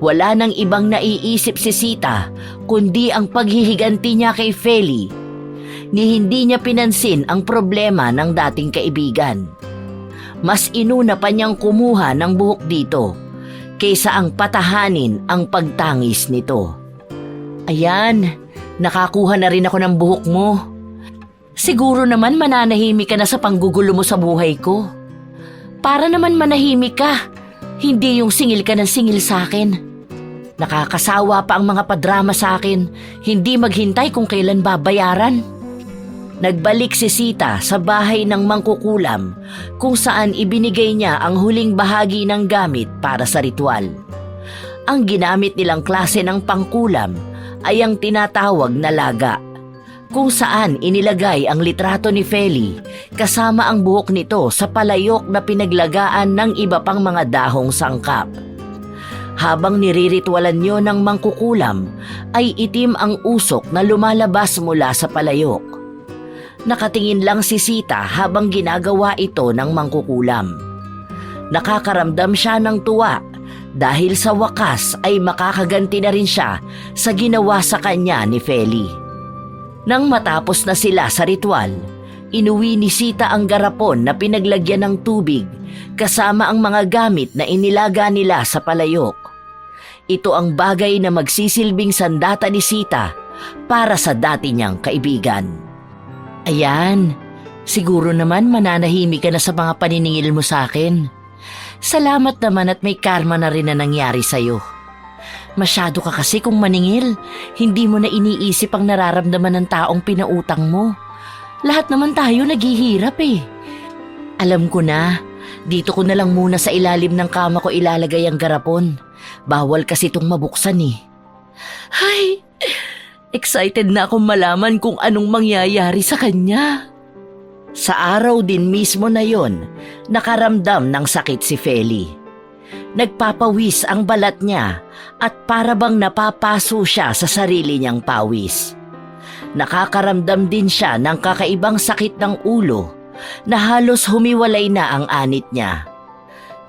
Wala nang ibang naiisip si Sita kundi ang paghihiganti niya kay Feli. Ni hindi niya pinansin ang problema ng dating kaibigan. Mas inuna pa niyang kumuha ng buhok dito kaysa ang patahanin ang pagtangis nito. Ayan, nakakuha na rin ako ng buhok mo. Siguro naman mananahimik ka na sa panggugulo mo sa buhay ko. Para naman manahimik ka, hindi yung singil ka ng singil sa akin. Nakakasawa pa ang mga padrama sa akin, hindi maghintay kung kailan babayaran. Nagbalik si Sita sa bahay ng mangkukulam kung saan ibinigay niya ang huling bahagi ng gamit para sa ritual. Ang ginamit nilang klase ng pangkulam ay ang tinatawag na laga, kung saan inilagay ang litrato ni Feli kasama ang buhok nito sa palayok na pinaglagaan ng iba pang mga dahong sangkap. Habang niriritualan niyo ng mangkukulam, ay itim ang usok na lumalabas mula sa palayok. Nakatingin lang si Sita habang ginagawa ito ng mangkukulam. Nakakaramdam siya ng tuwa dahil sa wakas ay makakaganti na rin siya sa ginawa sa kanya ni Feli. Nang matapos na sila sa ritual, inuwi ni Sita ang garapon na pinaglagyan ng tubig kasama ang mga gamit na inilaga nila sa palayok. Ito ang bagay na magsisilbing sandata ni Sita para sa dati niyang kaibigan. Ayan, siguro naman mananahimik ka na sa mga paniningil mo sa akin. Salamat naman at may karma na rin na nangyari sa'yo. Masyado ka kasi kung maningil, hindi mo na iniisip ang nararamdaman ng taong pinautang mo. Lahat naman tayo naghihirap eh. Alam ko na, dito ko na lang muna sa ilalim ng kama ko ilalagay ang garapon. Bawal kasi itong mabuksan eh. Ay, excited na akong malaman kung anong mangyayari sa kanya. Sa araw din mismo na yon, nakaramdam ng sakit si Feli. Nagpapawis ang balat niya at para bang napapaso siya sa sarili niyang pawis. Nakakaramdam din siya ng kakaibang sakit ng ulo na halos humiwalay na ang anit niya.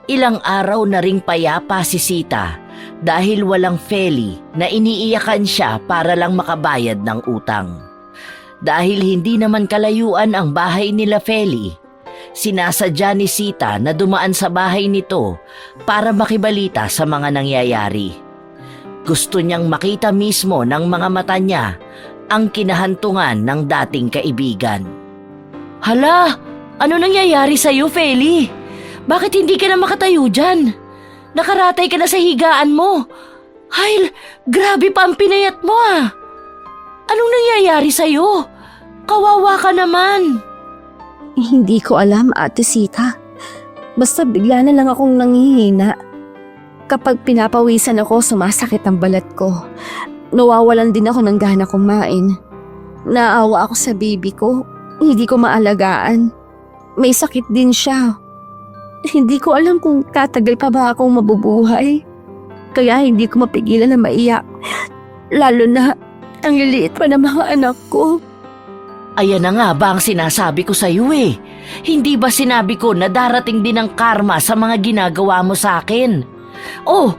Ilang araw na ring payapa si Sita dahil walang Feli na iniiyakan siya para lang makabayad ng utang. Dahil hindi naman kalayuan ang bahay nila Feli, sinasadya ni Sita na dumaan sa bahay nito para makibalita sa mga nangyayari. Gusto niyang makita mismo ng mga mata niya ang kinahantungan ng dating kaibigan. Hala, ano nangyayari sa'yo, Feli? Bakit hindi ka na makatayo dyan? Nakaratay ka na sa higaan mo. Hayl, grabe pa ang pinayat mo ah. Anong nangyayari sa'yo? Kawawa ka naman. Hindi ko alam, Ate Sita. Basta bigla na lang akong nanghihina. Kapag pinapawisan ako, sumasakit ang balat ko. Nawawalan din ako ng gana kumain. Naawa ako sa baby ko. Hindi ko maalagaan. May sakit din siya. Hindi ko alam kung tatagal pa ba akong mabubuhay. Kaya hindi ko mapigilan na maiyak. Lalo na ang liliit pa ng mga anak ko. Ayan na nga ba ang sinasabi ko sa iyo eh. Hindi ba sinabi ko na darating din ang karma sa mga ginagawa mo sa akin? Oh,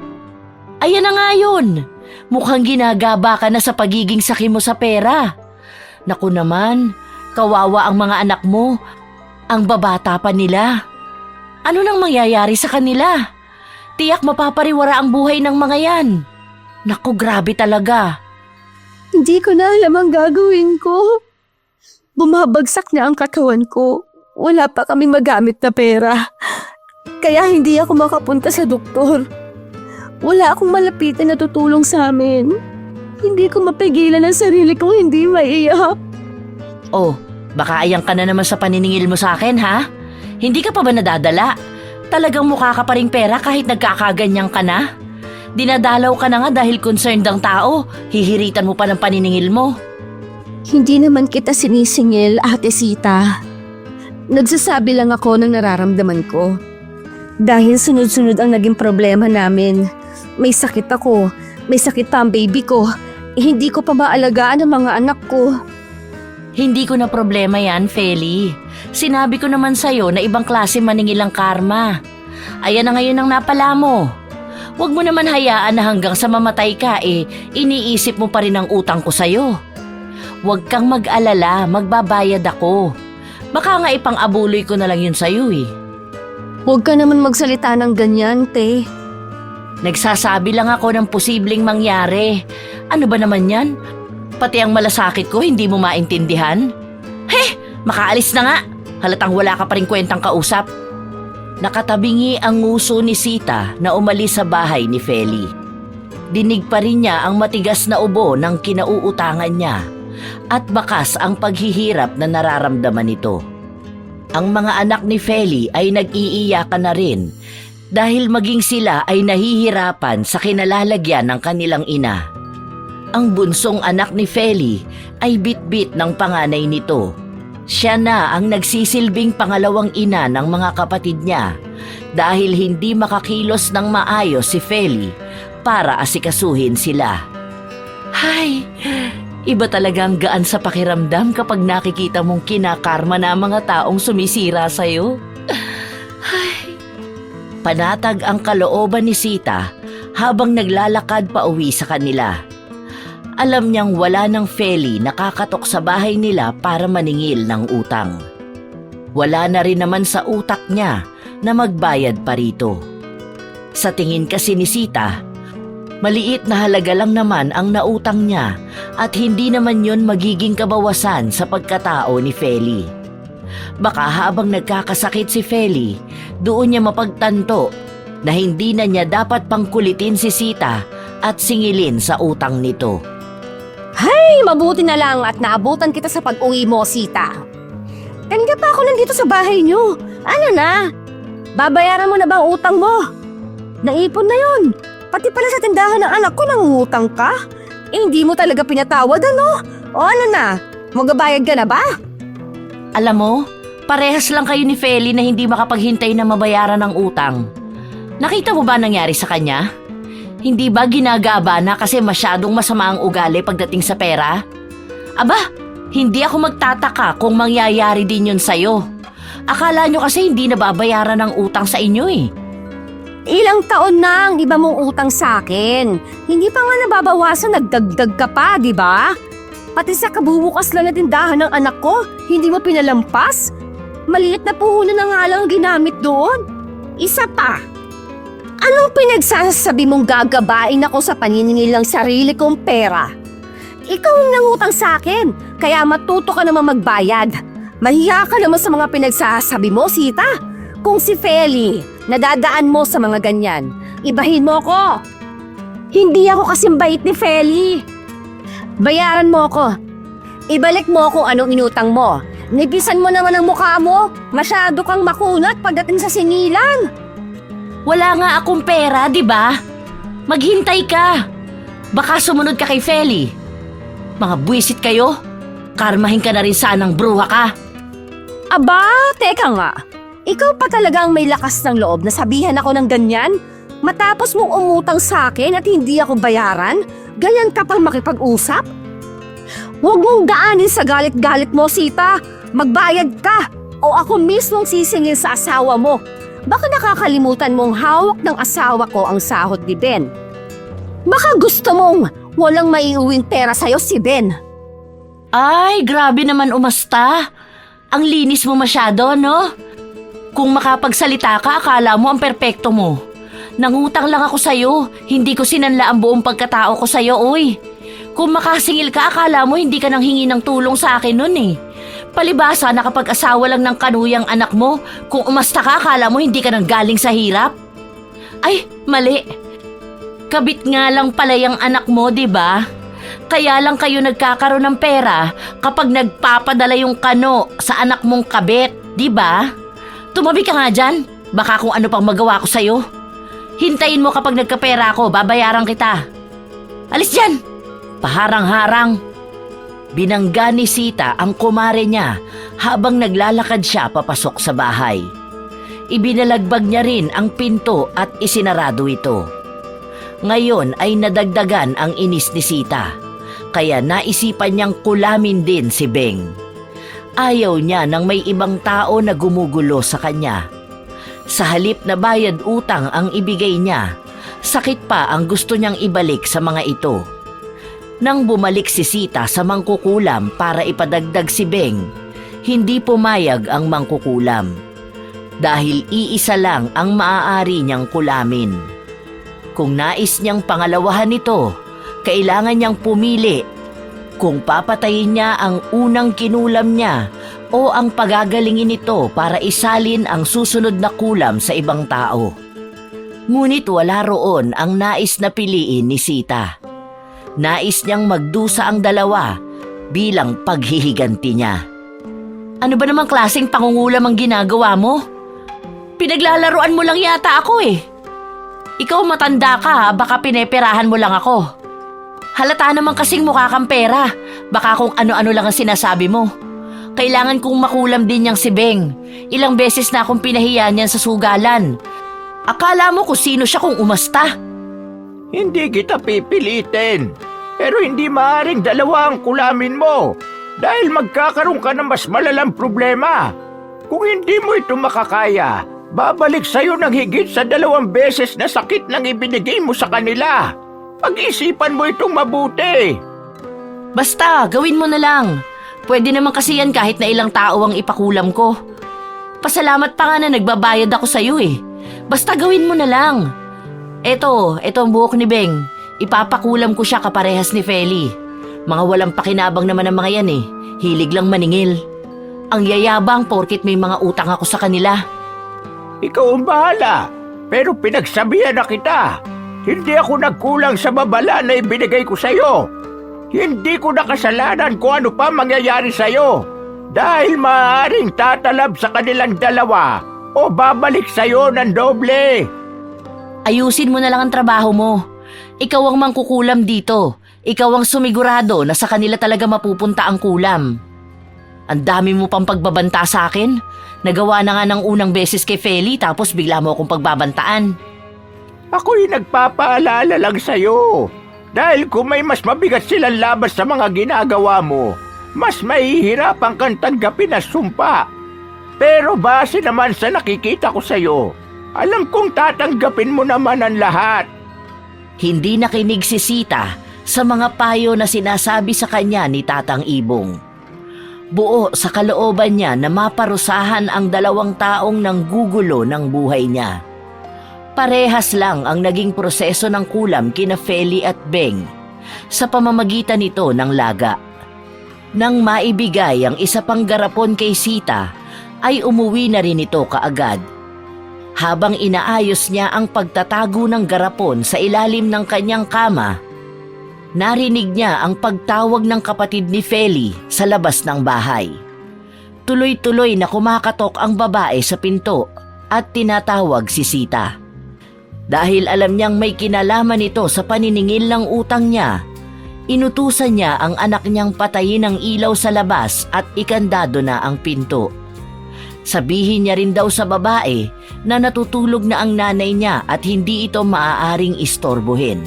ayan na nga yun. Mukhang ginagaba ka na sa pagiging saki mo sa pera. Naku naman, kawawa ang mga anak mo. Ang babata pa nila. Ano nang mangyayari sa kanila? Tiyak mapapariwara ang buhay ng mga yan. Naku, grabe talaga. Hindi ko na alam ang gagawin ko. Bumabagsak na ang katawan ko. Wala pa kaming magamit na pera. Kaya hindi ako makapunta sa doktor. Wala akong malapitan na tutulong sa amin. Hindi ko mapigilan ang sarili kong hindi maiyak. Oh, baka ayang ka na naman sa paniningil mo sa akin ha? Hindi ka pa ba nadadala? Talagang mukha ka pa ring pera kahit nagkakaganyan ka na? Dinadalaw ka na nga dahil concerned ang tao. Hihiritan mo pa ng paniningil mo. Hindi naman kita sinisingil, Ate Sita. Nagsasabi lang ako ng nararamdaman ko. Dahil sunod-sunod ang naging problema namin. May sakit ako, may sakit pa ang baby ko. Hindi ko pa maalagaan ang mga anak ko. Hindi ko na problema yan, Feli. Sinabi ko naman sa'yo na ibang klase maningil ang karma. Ayan na ngayon ang napala mo. Huwag mo naman hayaan na hanggang sa mamatay ka iniisip mo pa rin ang utang ko sa'yo. Huwag kang mag-alala, magbabayad ako. Baka nga ipang-abuloy ko na lang yun sa'yo eh. Huwag ka naman magsalita ng ganyan, te. Nagsasabi lang ako ng posibleng mangyari. Ano ba naman yan? Pati ang malasakit ko hindi mo maintindihan? Makaalis na nga. Halatang wala ka pa rin kwentang kausap. Nakatabingi ang nguso ni Sita na umalis sa bahay ni Feli. Dinig pa rin niya ang matigas na ubo ng kinauutangan niya at bakas ang paghihirap na nararamdaman nito. Ang mga anak ni Feli ay nag-iiyakan na rin dahil maging sila ay nahihirapan sa kinalalagyan ng kanilang ina. Ang bunsong anak ni Feli ay bit-bit ng panganay nito. Siya na ang nagsisilbing pangalawang ina ng mga kapatid niya dahil hindi makakilos ng maayos si Feli para asikasuhin sila. Hay, iba talagang gaan sa pakiramdam kapag nakikita mong kinakarma na mga taong sumisira sa'yo. Hay. Panatag ang kalooban ni Sita habang naglalakad pa uwi sa kanila. Alam niyang wala ng Feli nakakatok sa bahay nila para maningil ng utang. Wala na rin naman sa utak niya na magbayad pa rito. Sa tingin kasi ni Sita, maliit na halaga lang naman ang nautang niya at hindi naman yon magiging kabawasan sa pagkatao ni Feli. Baka habang nagkakasakit si Feli, doon niya mapagtanto na hindi na niya dapat pangkulitin si Sita at singilin sa utang nito. Ay, mabuti na lang at naabutan kita sa pag-uwi mo, Sita. Kanina pa ako nandito sa bahay niyo. Ano na? Babayaran mo na ba ang utang mo? Naipon na yun. Pati pala sa tindahan ng anak ko nangungutang ka. Hindi mo talaga pinatawad, ano? O ano na? Magabayad ka na ba? Alam mo, parehas lang kayo ni Feli na hindi makapaghintay na mabayaran ng utang. Nakita mo ba nangyari sa kanya? Hindi ba ginagaba na kasi masyadong masama ang ugali pagdating sa pera? Aba, hindi ako magtataka kung mangyayari din yun sa'yo. Akala nyo kasi hindi nababayaran ng utang sa inyo eh. Ilang taon na ang iba mong utang sa akin. Hindi pa nga nababawasan, nagdagdag ka pa, di ba? Pati sa kabubukas lang na tindahan ng anak ko, hindi mo pinalampas? Maliit na puhunan na nga lang ang ginamit doon. Isa pa. Anong pinagsasabi mong gagabain ako sa paniningil ng sarili kong pera? Ikaw ang nangutang sa akin, kaya matuto ka naman magbayad. Mahiya ka naman sa mga pinagsasabi mo, Sita. Kung si Feli, nadadaan mo sa mga ganyan, ibahin mo ko. Hindi ako kasing bait ni Feli. Bayaran mo ko. Ibalik mo kung anong inutang mo. Nipisan mo naman ang mukha mo. Masyado kang makunat pagdating sa singilan. Wala nga akong pera, di ba? Maghintay ka. Baka sumunod ka kay Feli. Mga buwisit kayo. Karmahin ka na rin sanang bruha ka. Aba, teka nga. Ikaw pa talagang may lakas ng loob na sabihan ako ng ganyan? Matapos mong umutang sa akin at hindi ako bayaran? Ganyan ka pang makipag-usap? Huwag mong daanin sa galit-galit mo, Sita. Magbayad ka o ako mismong sisingil sa asawa mo. Baka nakakalimutan mong hawak ng asawa ko ang sahod ni Ben. Baka gusto mong walang maiuwing pera sa'yo si Ben. Ay, grabe naman umasta. Ang linis mo masyado, no? Kung makapagsalita ka, akala mo ang perpekto mo. Nangutang lang ako sa'yo, hindi ko sinanla ang buong pagkatao ko sa'yo, oy. Kung makasingil ka, akala mo hindi ka nang hingi ng tulong sa akin nun eh. Palibasa, nakapag-asawa lang ng kanuyang anak mo. Kung umasta ka, akala mo hindi ka nang galing sa hirap. Ay, mali. Kabit nga lang pala yung anak mo, di ba? Kaya lang kayo nagkakaroon ng pera kapag nagpapadala yung kano sa anak mong kabit, di ba? Tumabi ka nga dyan. Baka kung ano pang magawa ko sa'yo. Hintayin mo kapag nagkapera ako, babayaran kita. Alis dyan! Paharang-harang. Binangga ni Sita ang kumare niya habang naglalakad siya papasok sa bahay. Ibinalagbag niya rin ang pinto at isinarado ito. Ngayon ay nadagdagan ang inis ni Sita, kaya naisipan niyang kulamin din si Beng. Ayaw niya nang may ibang tao na gumugulo sa kanya. Sa halip na bayad utang ang ibigay niya, sakit pa ang gusto niyang ibalik sa mga ito. Nang bumalik si Sita sa mangkukulam para ipadagdag si Beng, hindi pumayag ang mangkukulam. Dahil iisa lang ang maaari niyang kulamin. Kung nais niyang pangalawahan ito, kailangan niyang pumili kung papatayin niya ang unang kinulam niya o ang pagagalingin ito para isalin ang susunod na kulam sa ibang tao. Ngunit wala roon ang nais na piliin ni Sita. Nais niyang magdusa ang dalawa bilang paghihiganti niya. Ano ba namang klaseng pangungulam ang ginagawa mo? Pinaglalaruan mo lang yata ako eh. Ikaw matanda ka, baka pineperahan mo lang ako. Halata naman kasing mukha kang pera. Baka kung ano-ano lang ang sinasabi mo. Kailangan kong makulam din niyang si Beng. Ilang beses na akong pinahiya niyan sa sugalan. Akala mo kung sino siya kung umasta. Hindi kita pipilitin. Pero hindi maaaring dalawa ang kulamin mo. Dahil magkakaroon ka ng mas malalang problema. Kung hindi mo ito makakaya, babalik sa'yo ng higit sa 2 beses na sakit nang ibinigay mo sa kanila. Pag-isipan mo itong mabuti. Basta, gawin mo na lang. Pwede naman kasi yan kahit na ilang tao ang ipakulam ko. Pasalamat pa nga na nagbabayad ako sa'yo eh. Basta gawin mo na lang. Eto ang buhok ni Beng. Ipapakulam ko siya kaparehas ni Feli. Mga walang pakinabang naman ang mga yan eh. Hilig lang maningil. Ang yayabang porkit may mga utang ako sa kanila. Ikaw ang bahala, pero pinagsabihan na kita. Hindi ako nagkulang sa babala na ibinigay ko sa'yo. Hindi ko nakasalanan kung ano pa mangyayari sa'yo. Dahil maaaring tatalab sa kanilang dalawa o babalik sa'yo ng doble. Ayusin mo na lang ang trabaho mo. Ikaw ang mangkukulam dito. Ikaw ang sumigurado na sa kanila talaga mapupunta ang kulam. Ang dami mo pang pagbabanta sa akin. Nagawa na nga ng unang beses kay Feli tapos bigla mo akong pagbabantaan. Ako'y nagpapaalala lang sa'yo. Dahil kung may mas mabigat silang labas sa mga ginagawa mo, mas mahihirapan kang tanggapin na sumpa. Pero base naman sa nakikita ko sa'yo, alam kong tatanggapin mo naman ang lahat. Hindi nakinig si Sita sa mga payo na sinasabi sa kanya ni Tatang Ibong. Buo sa kalooban niya na maparusahan ang dalawang taong nanggugulo ng buhay niya. Parehas lang ang naging proseso ng kulam kina Feli at Beng sa pamamagitan nito ng laga. Nang maibigay ang isa pang garapon kay Sita, ay umuwi na rin ito kaagad. Habang inaayos niya ang pagtatago ng garapon sa ilalim ng kanyang kama, narinig niya ang pagtawag ng kapatid ni Feli sa labas ng bahay. Tuloy-tuloy na kumakatok ang babae sa pinto at tinatawag si Sita. Dahil alam niyang may kinalaman ito sa paniningil ng utang niya, inutusan niya ang anak niyang patayin ang ilaw sa labas at ikandado na ang pinto. Sabihin niya rin daw sa babae na natutulog na ang nanay niya at hindi ito maaaring istorbohin.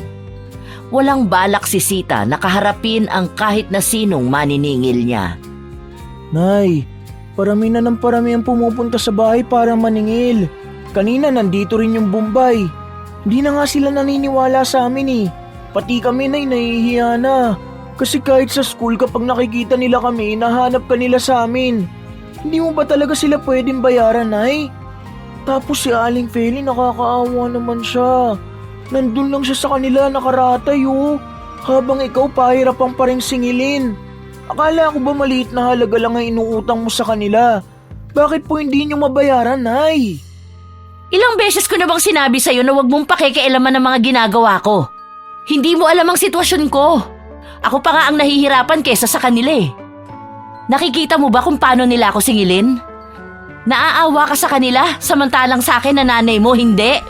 Walang balak si Sita na kaharapin ang kahit na sinong maniningil niya. Nay, parami na ng parami ang pumupunta sa bahay para maningil. Kanina nandito rin yung Bombay. Hindi na nga sila naniniwala sa amin eh. Pati kami nay nahihiya na. Kasi kahit sa school kapag nakikita nila kami, nahanap ka nila sa amin. Hindi mo ba talaga sila pwedeng bayaran, nay? Tapos si Aling Feli nakakaawa naman siya. Nandun lang siya sa kanila nakaratay oh. Habang ikaw pahirapang pa rin singilin. Akala ko ba maliit na halaga lang ang inuutang mo sa kanila? Bakit po hindi nyo mabayaran, nay? Ilang beses ko na bang sinabi sa'yo na huwag mong pakikialaman ng mga ginagawa ko? Hindi mo alam ang sitwasyon ko. Ako pa nga ang nahihirapan kesa sa kanila eh. Nakikita mo ba kung paano nila ako singilin? Naaawa ka sa kanila samantalang sa akin na nanay mo hindi.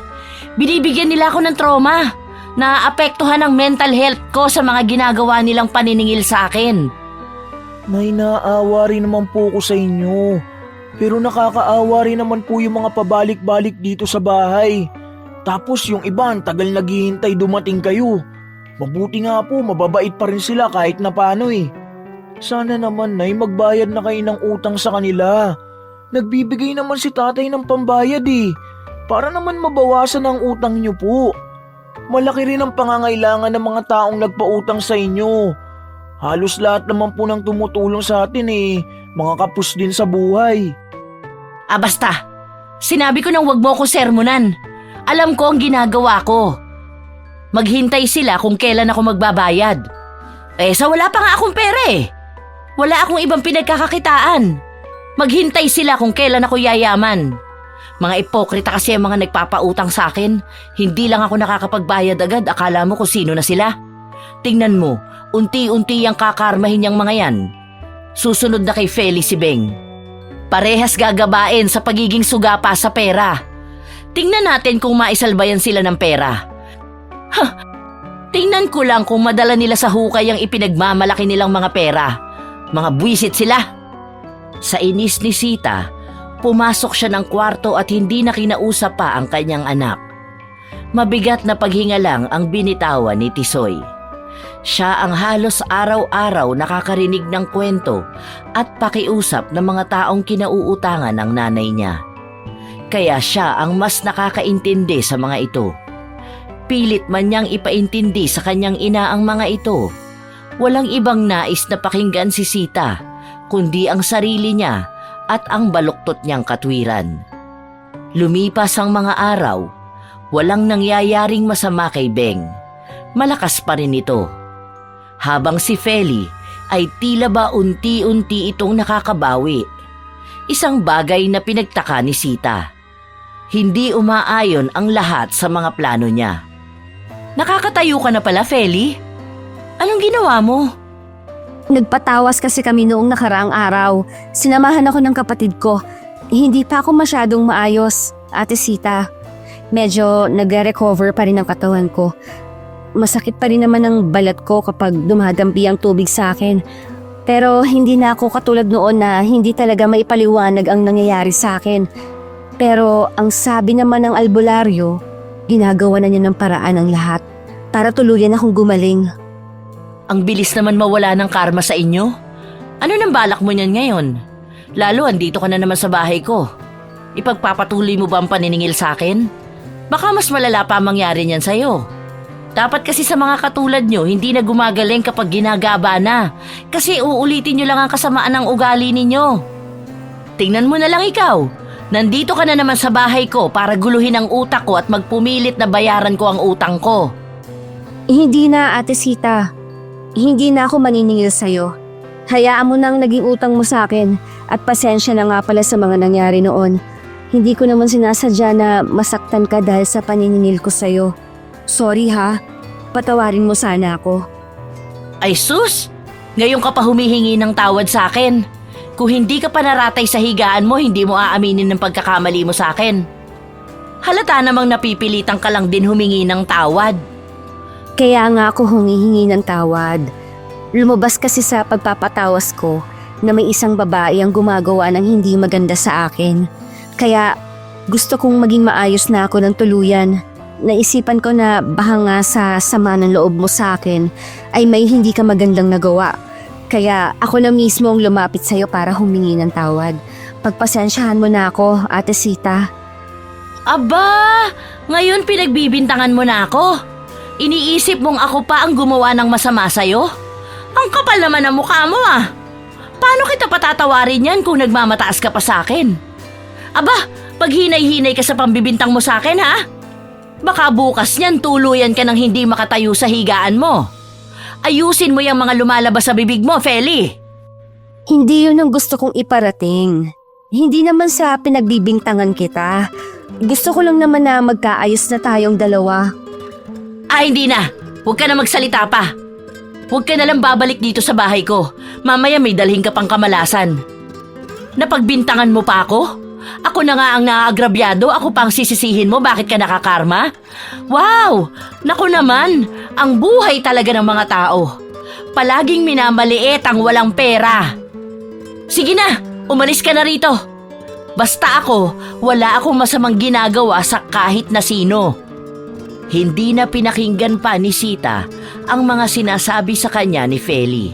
Binibigyan nila ako ng trauma. Naaapektuhan ang mental health ko sa mga ginagawa nilang paniningil sa akin. Nay, naaawa rin naman po ko sa inyo. Pero nakakaawa rin naman po yung mga pabalik-balik dito sa bahay. Tapos yung iba, ang tagal naghihintay dumating kayo. Mabuti nga po, mababait pa rin sila kahit na paano eh. Sana naman, Nay, magbayad na kayo ng utang sa kanila. Nagbibigay naman si tatay ng pambayad eh. Para naman mabawasan ang utang nyo po. Malaki rin ang pangangailangan ng mga taong nagpautang sa inyo. Halos lahat naman po ng tumutulong sa atin eh. Mga kapus din sa buhay. Basta. Sinabi ko nang wag mo ko sermonan. Alam ko ang ginagawa ko. Maghintay sila kung kailan ako magbabayad. Sa wala pa nga akong pera eh. Wala akong ibang pinagkakakitaan. Maghintay sila kung kailan ako yayaman. Mga ipokrita kasi ang mga nagpapautang sa akin. Hindi lang ako nakakapagbayad agad, akala mo kung sino na sila. Tingnan mo, unti-unti ang kakarmahin niyang mga yan. Susunod na kay Feli si Beng. Parehas gagabain sa pagiging sugapa sa pera. Tingnan natin kung maisalbayan sila ng pera. Tingnan ko lang kung madala nila sa hukay ang ipinagmamalaki nilang mga pera. Mga buwisit sila. Sa inis ni Sita, pumasok siya ng kwarto at hindi na kinausap pa ang kanyang anak. Mabigat na paghinga lang ang binitawan ni Tisoy. Siya ang halos araw-araw nakakarinig ng kwento at pakiusap ng mga taong kinauutangan ng nanay niya. Kaya siya ang mas nakakaintindi sa mga ito. Pilit man niyang ipaintindi sa kanyang ina ang mga ito. Walang ibang nais na pakinggan si Sita, kundi ang sarili niya at ang baluktot niyang katwiran. Lumipas ang mga araw, walang nangyayaring masama kay Beng. Malakas pa rin ito. Habang si Feli ay tila ba unti-unti itong nakakabawi. Isang bagay na pinagtaka ni Sita. Hindi umaayon ang lahat sa mga plano niya. Nakakatayo ka na pala, Feli? Anong ginawa mo? Nagpatawas kasi kami noong nakaraang araw. Sinamahan ako ng kapatid ko. Hindi pa ako masyadong maayos, Ate Sita. Medyo nagre-recover pa rin ang katawan ko. Masakit pa rin naman ang balat ko kapag dumadampi ang tubig sa akin. Pero hindi na ako katulad noon na hindi talaga maipaliwanag ang nangyayari sa akin. Pero ang sabi naman ng albularyo, ginagawa na niya ng paraan ang lahat para tuluyan akong gumaling. Ang bilis naman mawala ng karma sa inyo. Ano nang balak mo niyan ngayon? Lalo andito ka na naman sa bahay ko. Ipagpapatuloy mo ba ang paniningil sa akin? Baka mas malala pa ang mangyari niyan sa'yo. Dapat kasi sa mga katulad nyo, hindi na gumagaling kapag ginagaba na. Kasi uulitin nyo lang ang kasamaan ng ugali ninyo. Tingnan mo na lang ikaw. Nandito ka na naman sa bahay ko para guluhin ang utak ko at magpumilit na bayaran ko ang utang ko. Hindi na, Ate Sita. Hindi na ako maniningil sa'yo. Hayaan mo nang naging utang mo sa akin at pasensya na nga pala sa mga nangyari noon. Hindi ko naman sinasadya na masaktan ka dahil sa paniningil ko sa'yo. Sorry ha, patawarin mo sana ako. Ay sus! Ngayon ka pa humihingi ng tawad sa akin. Kung hindi ka pa naratay sa higaan mo, hindi mo aaminin ng pagkakamali mo sa akin. Halata namang napipilitan ka lang din humingi ng tawad. Kaya nga ako humihingi ng tawad. Lumabas kasi sa pagpapatawas ko na may isang babae ang gumagawa ng hindi maganda sa akin. Kaya gusto kong maging maayos na ako ng tuluyan. Naisipan ko na baka nga sa sama ng loob mo sa akin ay may hindi ka magandang nagawa. Kaya ako na mismo ang lumapit sa'yo para humingi ng tawad. Pagpasensyahan mo na ako, Ate Sita. Aba! Ngayon pinagbibintangan mo na ako. Iniisip mong ako pa ang gumawa ng masama sa'yo? Ang kapal naman ang mukha mo ah. Paano kita patatawarin yan kung nagmamataas ka pa sa akin? Aba, paghinay-hinay ka sa pambibintang mo sa akin ha? Baka bukas niyan tuluyan ka ng hindi makatayo sa higaan mo. Ayusin mo yung mga lumalabas sa bibig mo, Feli. Hindi yun ang gusto kong iparating. Hindi naman sa pinagbibintangan kita. Gusto ko lang naman na magkaayos na tayong dalawa. Hindi na. Huwag ka na magsalita pa. Huwag ka na lang babalik dito sa bahay ko. Mamaya may dalhin ka pang kamalasan. Napagbintangan mo pa ako? Ako na nga ang naagrabyado, ako pang sisisihin mo bakit ka nakakarma? Wow! Naku naman, ang buhay talaga ng mga tao. Palaging minamaliit ang walang pera. Sige na, umalis ka na rito. Basta ako, wala akong masamang ginagawa sa kahit na sino. Hindi na pinakinggan pa ni Sita ang mga sinasabi sa kanya ni Feli.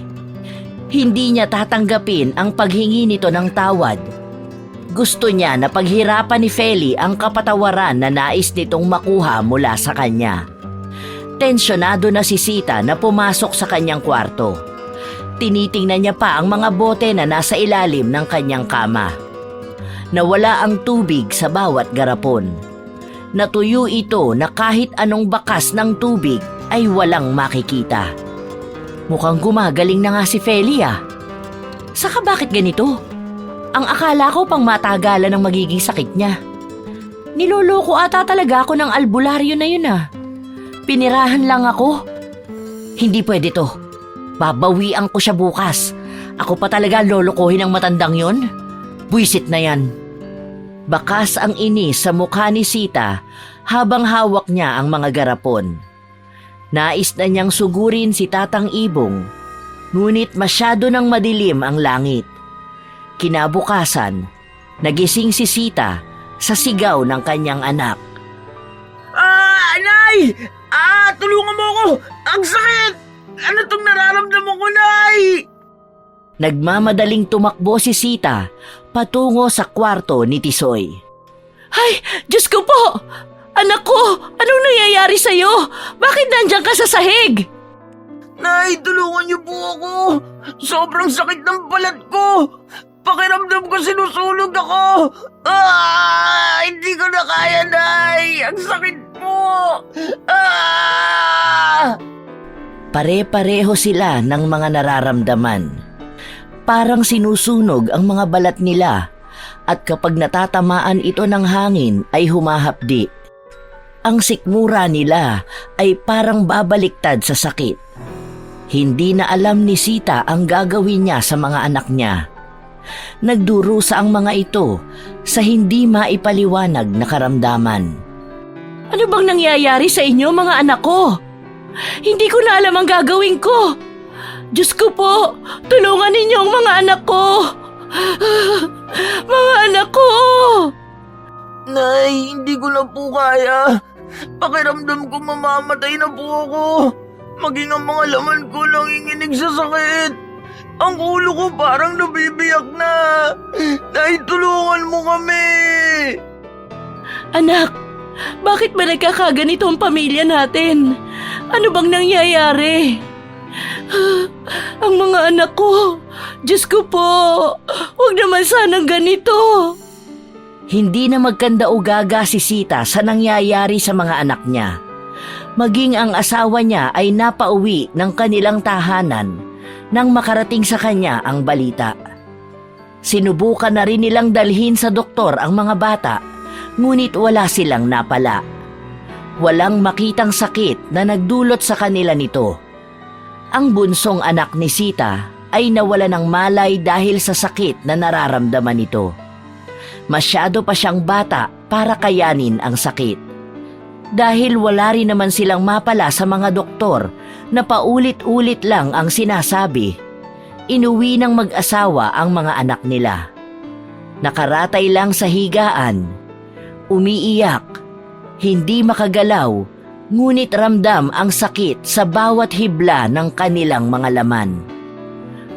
Hindi niya tatanggapin ang paghingi nito ng tawad. Gusto niya na paghirapan ni Feli ang kapatawaran na nais nitong makuha mula sa kanya. Tensyonado na si Sita na pumasok sa kanyang kwarto. Tinitingnan niya pa ang mga bote na nasa ilalim ng kanyang kama. Nawala ang tubig sa bawat garapon. Natuyo ito na kahit anong bakas ng tubig ay walang makikita. Mukhang gumagaling na nga si Feli ah. Saka bakit ganito? Ang akala ko pang matagalan ng magiging sakit niya. Niloloko ata talaga ako ng albularyo na yun ah. Pinirahan lang ako. Hindi pwede to. Babawian ko siya bukas. Ako pa talaga lolokohin ang matandang yun? Buisit na yan. Bakas ang inis sa mukha ni Sita habang hawak niya ang mga garapon. Nais na niyang sugurin si Tatang Ibong, ngunit masyado nang madilim ang langit. Kinabukasan, nagising si Sita sa sigaw ng kanyang anak. Nay! Tulungan mo ako! Ang sakit! Ano tong nararamdaman ko, Nay? Nagmamadaling tumakbo si Sita patungo sa kwarto ni Tisoy. Ay, Diyos ko po! Anak ko, anong nangyayari sa'yo? Bakit nandiyan ka sa sahig? Nay, tulungan niyo po ako! Sobrang sakit ng balat ko! Pakiramdam ko sinusunog ako! Hindi ko na kaya, Nay! Ang sakit po! Pare-pareho sila ng mga nararamdaman. Parang sinusunog ang mga balat nila at kapag natatamaan ito ng hangin ay humahapdi. Ang sikmura nila ay parang babaliktad sa sakit. Hindi na alam ni Sita ang gagawin niya sa mga anak niya. Nagdurusa ang mga ito sa hindi maipaliwanag na karamdaman. Ano bang nangyayari sa inyo, mga anak ko? Hindi ko na alam ang gagawin ko. Diyos ko po, tulungan ninyo ang mga anak ko. Mga anak ko! Nay, hindi ko na po kaya. Pakiramdam ko mamamatay na po ako. Maging ang mga laman ko nanginginig sa sakit. Ang ulo ko parang nabibiyak na. Nay, tulungan mo kami. Anak, bakit ba nagkakaganito ang pamilya natin? Ano bang nangyayari? Ang mga anak ko, Diyos ko po, huwag naman sanang ganito. Hindi na magkanda-ugaga si Sita sa nangyayari sa mga anak niya. Maging ang asawa niya ay napauwi ng kanilang tahanan nang makarating sa kanya ang balita. Sinubukan na rin nilang dalhin sa doktor ang mga bata, ngunit wala silang napala. Walang makitang sakit na nagdulot sa kanila nito. Ang bunsong anak ni Sita ay nawala ng malay dahil sa sakit na nararamdaman nito. Masyado pa siyang bata para kayanin ang sakit. Dahil wala rin naman silang mapala sa mga doktor na paulit-ulit lang ang sinasabi, inuwi ng mag-asawa ang mga anak nila. Nakaratay lang sa higaan, umiiyak, hindi makagalaw, ngunit ramdam ang sakit sa bawat hibla ng kanilang mga laman.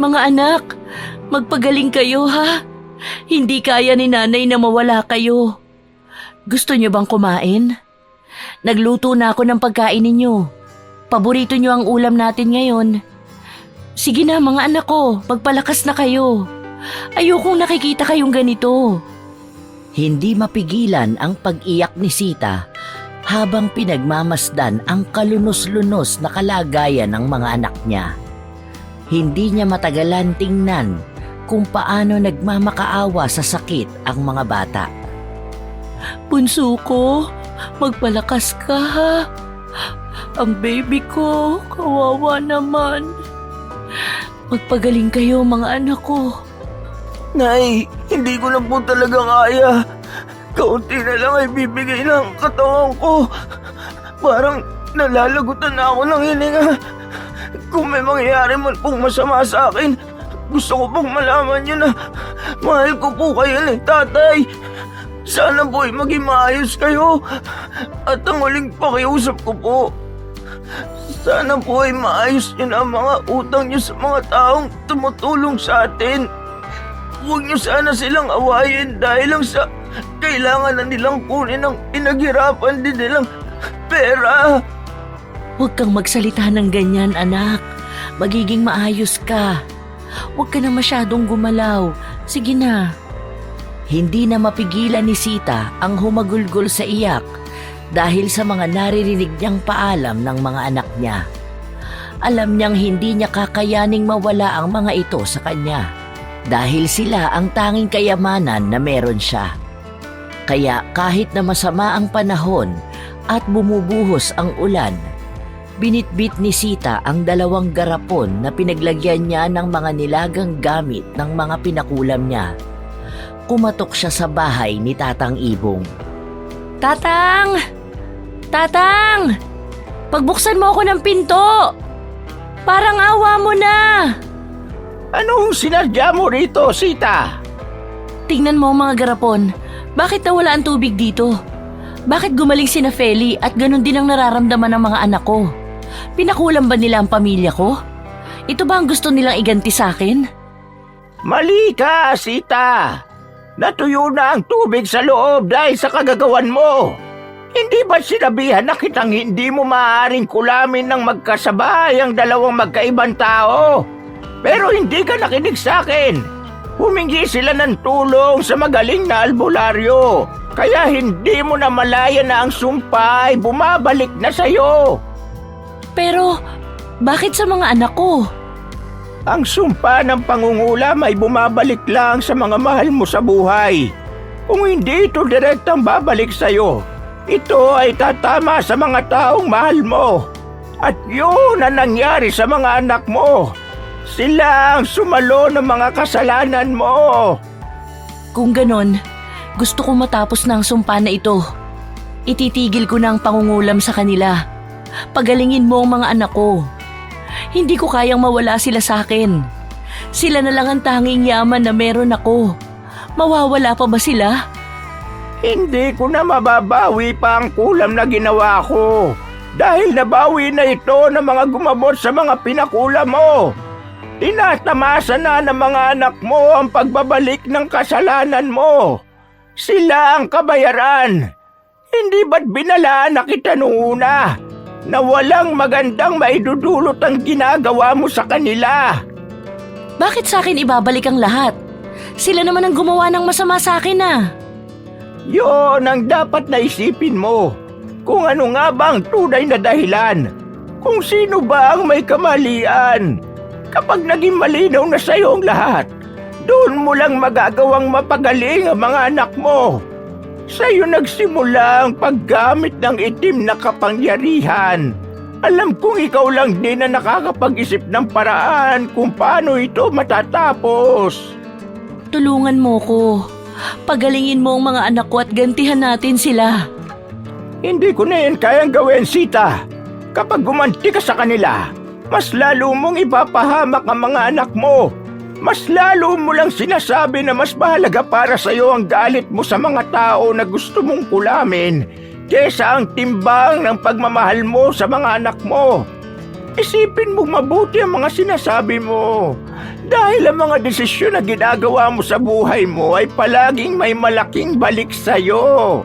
Mga anak, magpagaling kayo ha. Hindi kaya ni nanay na mawala kayo. Gusto niyo bang kumain? Nagluto na ako ng pagkain ninyo. Paborito niyo ang ulam natin ngayon. Sige na mga anak ko, magpalakas na kayo. Ayokong nakikita kayong ganito. Hindi mapigilan ang pag-iyak ni Sita habang pinagmamasdan ang kalunos-lunos na kalagayan ng mga anak niya. Hindi niya matagalan tingnan kung paano nagmamakaawa sa sakit ang mga bata. Bunso ko, magpalakas ka ha. Ang baby ko, kawawa naman. Magpagaling kayo mga anak ko. Nay, hindi ko na po talaga kaya. Kaunti na lang ay bibigay ng katawan ko. Parang nalalagutan na ako ng hininga. Kung may mangyayari man pong masama sa akin, gusto ko pong malaman niyo na mahal ko po kayo ni tatay. Sana po ay maging maayos kayo. At ang huling pakiusap ko po, sana po ay maayos niyo na ang mga utang niyo sa mga taong tumutulong sa atin. Huwag niyo sana silang awayin dahil lang sa kailangan na nilang kunin ang pinaghirapan din nilang pera. Huwag kang magsalita ng ganyan, anak. Magiging maayos ka. Huwag ka na masyadong gumalaw. Sige na. Hindi na mapigilan ni Sita ang humagulgol sa iyak dahil sa mga naririnig niyang paalam ng mga anak niya. Alam niyang hindi niya kakayaning mawala ang mga ito sa kanya dahil sila ang tanging kayamanan na meron siya. Kaya kahit na masama ang panahon at bumubuhos ang ulan, binitbit ni Sita ang 2 garapon na pinaglagyan niya ng mga nilagang gamit ng mga pinakulam niya. Kumatok siya sa bahay ni Tatang Ibong. Tatang! Tatang! Pagbuksan mo ako ng pinto! Parang awa mo na! Anong sinadya mo rito, Sita? Tingnan mo ang mga garapon. Bakit nawala ang tubig dito? Bakit gumaling sina Feli at ganun din ang nararamdaman ng mga anak ko? Pinakulam ba nila ang pamilya ko? Ito ba ang gusto nilang iganti sa akin? Mali ka, Sita. Natuyo na ang tubig sa loob dahil sa kagagawan mo. Hindi ba sinabihan na kitang hindi mo maaaring kulamin ng magkasabay ang 2 magkaibang tao? Pero hindi ka nakinig sa akin. Humingi sila ng tulong sa magaling na albularyo. Kaya hindi mo na malaya na ang sumpa ay bumabalik na sa'yo. Pero, bakit sa mga anak ko? Ang sumpa ng pangungulam ay bumabalik lang sa mga mahal mo sa buhay. Kung hindi ito direktang babalik sa'yo, ito ay tatama sa mga taong mahal mo. At yun ang nangyari sa mga anak mo. Sila ang sumalo ng mga kasalanan mo. Kung ganon, gusto ko matapos na ang sumpa na ito. Ititigil ko na ang pangungulam sa kanila. Pagalingin mo ang mga anak ko. Hindi ko kayang mawala sila sa akin. Sila na lang ang tanging yaman na meron ako. Mawawala pa ba sila? Hindi ko na mababawi pa ang kulam na ginawa ko. Dahil nabawi na ito ng mga gumabot sa mga pinakulam mo. Tinatamasa na ng mga anak mo ang pagbabalik ng kasalanan mo. Sila ang kabayaran. Hindi ba't binalaan na kita noong una na walang magandang maidudulot ang ginagawa mo sa kanila? Bakit sa akin ibabalik ang lahat? Sila naman ang gumawa ng masama sa akin Yon ang dapat naisipin mo. Kung ano nga ba ang tunay na dahilan. Kung sino ba ang may kamalian. Kapag naging malinaw na sa'yo ang lahat, doon mo lang magagawang mapagaling ang mga anak mo. Sa'yo nagsimula ang paggamit ng itim na kapangyarihan. Alam kong ikaw lang din na nakakapag-isip ng paraan kung paano ito matatapos. Tulungan mo ko. Pagalingin mo ang mga anak ko at gantihan natin sila. Hindi ko na yan kayang gawin, Sita. Kapag gumanti ka sa kanila, mas lalo mong ipapahamak ang mga anak mo. Mas lalo mo lang sinasabi na mas mahalaga para sa'yo ang galit mo sa mga tao na gusto mong kulamin kesa ang timbang ng pagmamahal mo sa mga anak mo. Isipin mo mabuti ang mga sinasabi mo. Dahil ang mga desisyon na ginagawa mo sa buhay mo ay palaging may malaking balik sa'yo.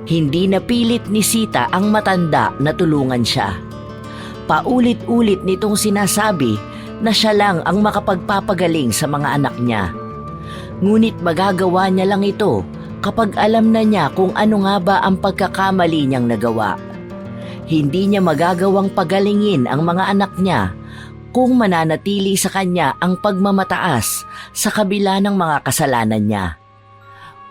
Hindi napilit ni Sita ang matanda na tulungan siya. Paulit-ulit nitong sinasabi na siya lang ang makapagpapagaling sa mga anak niya. Ngunit magagawa niya lang ito kapag alam na niya kung ano nga ba ang pagkakamali niyang nagawa. Hindi niya magagawang pagalingin ang mga anak niya kung mananatili sa kanya ang pagmamataas sa kabila ng mga kasalanan niya.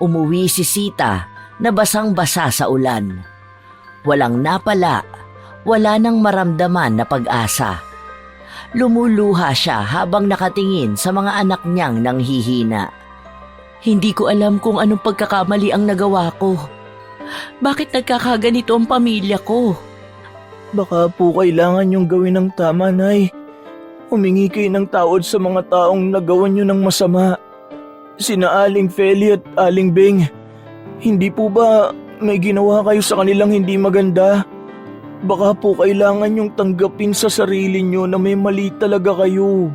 Umuwi si Sita na basang-basa sa ulan. Walang napala, wala nang maramdaman na pag-asa. Lumuluha siya habang nakatingin sa mga anak niyang nanghihina. Hindi ko alam kung anong pagkakamali ang nagawa ko. Bakit nagkakaganito ang pamilya ko? Baka po kailangan yung gawin ng tama, Nay. Humingi kayo ng tawad sa mga taong nagawan nyo ng masama. Sina Aling Feli at Aling Beng. Hindi po ba may ginawa kayo sa kanilang hindi maganda? Baka po kailangan yung tanggapin sa sarili nyo na may mali talaga kayo.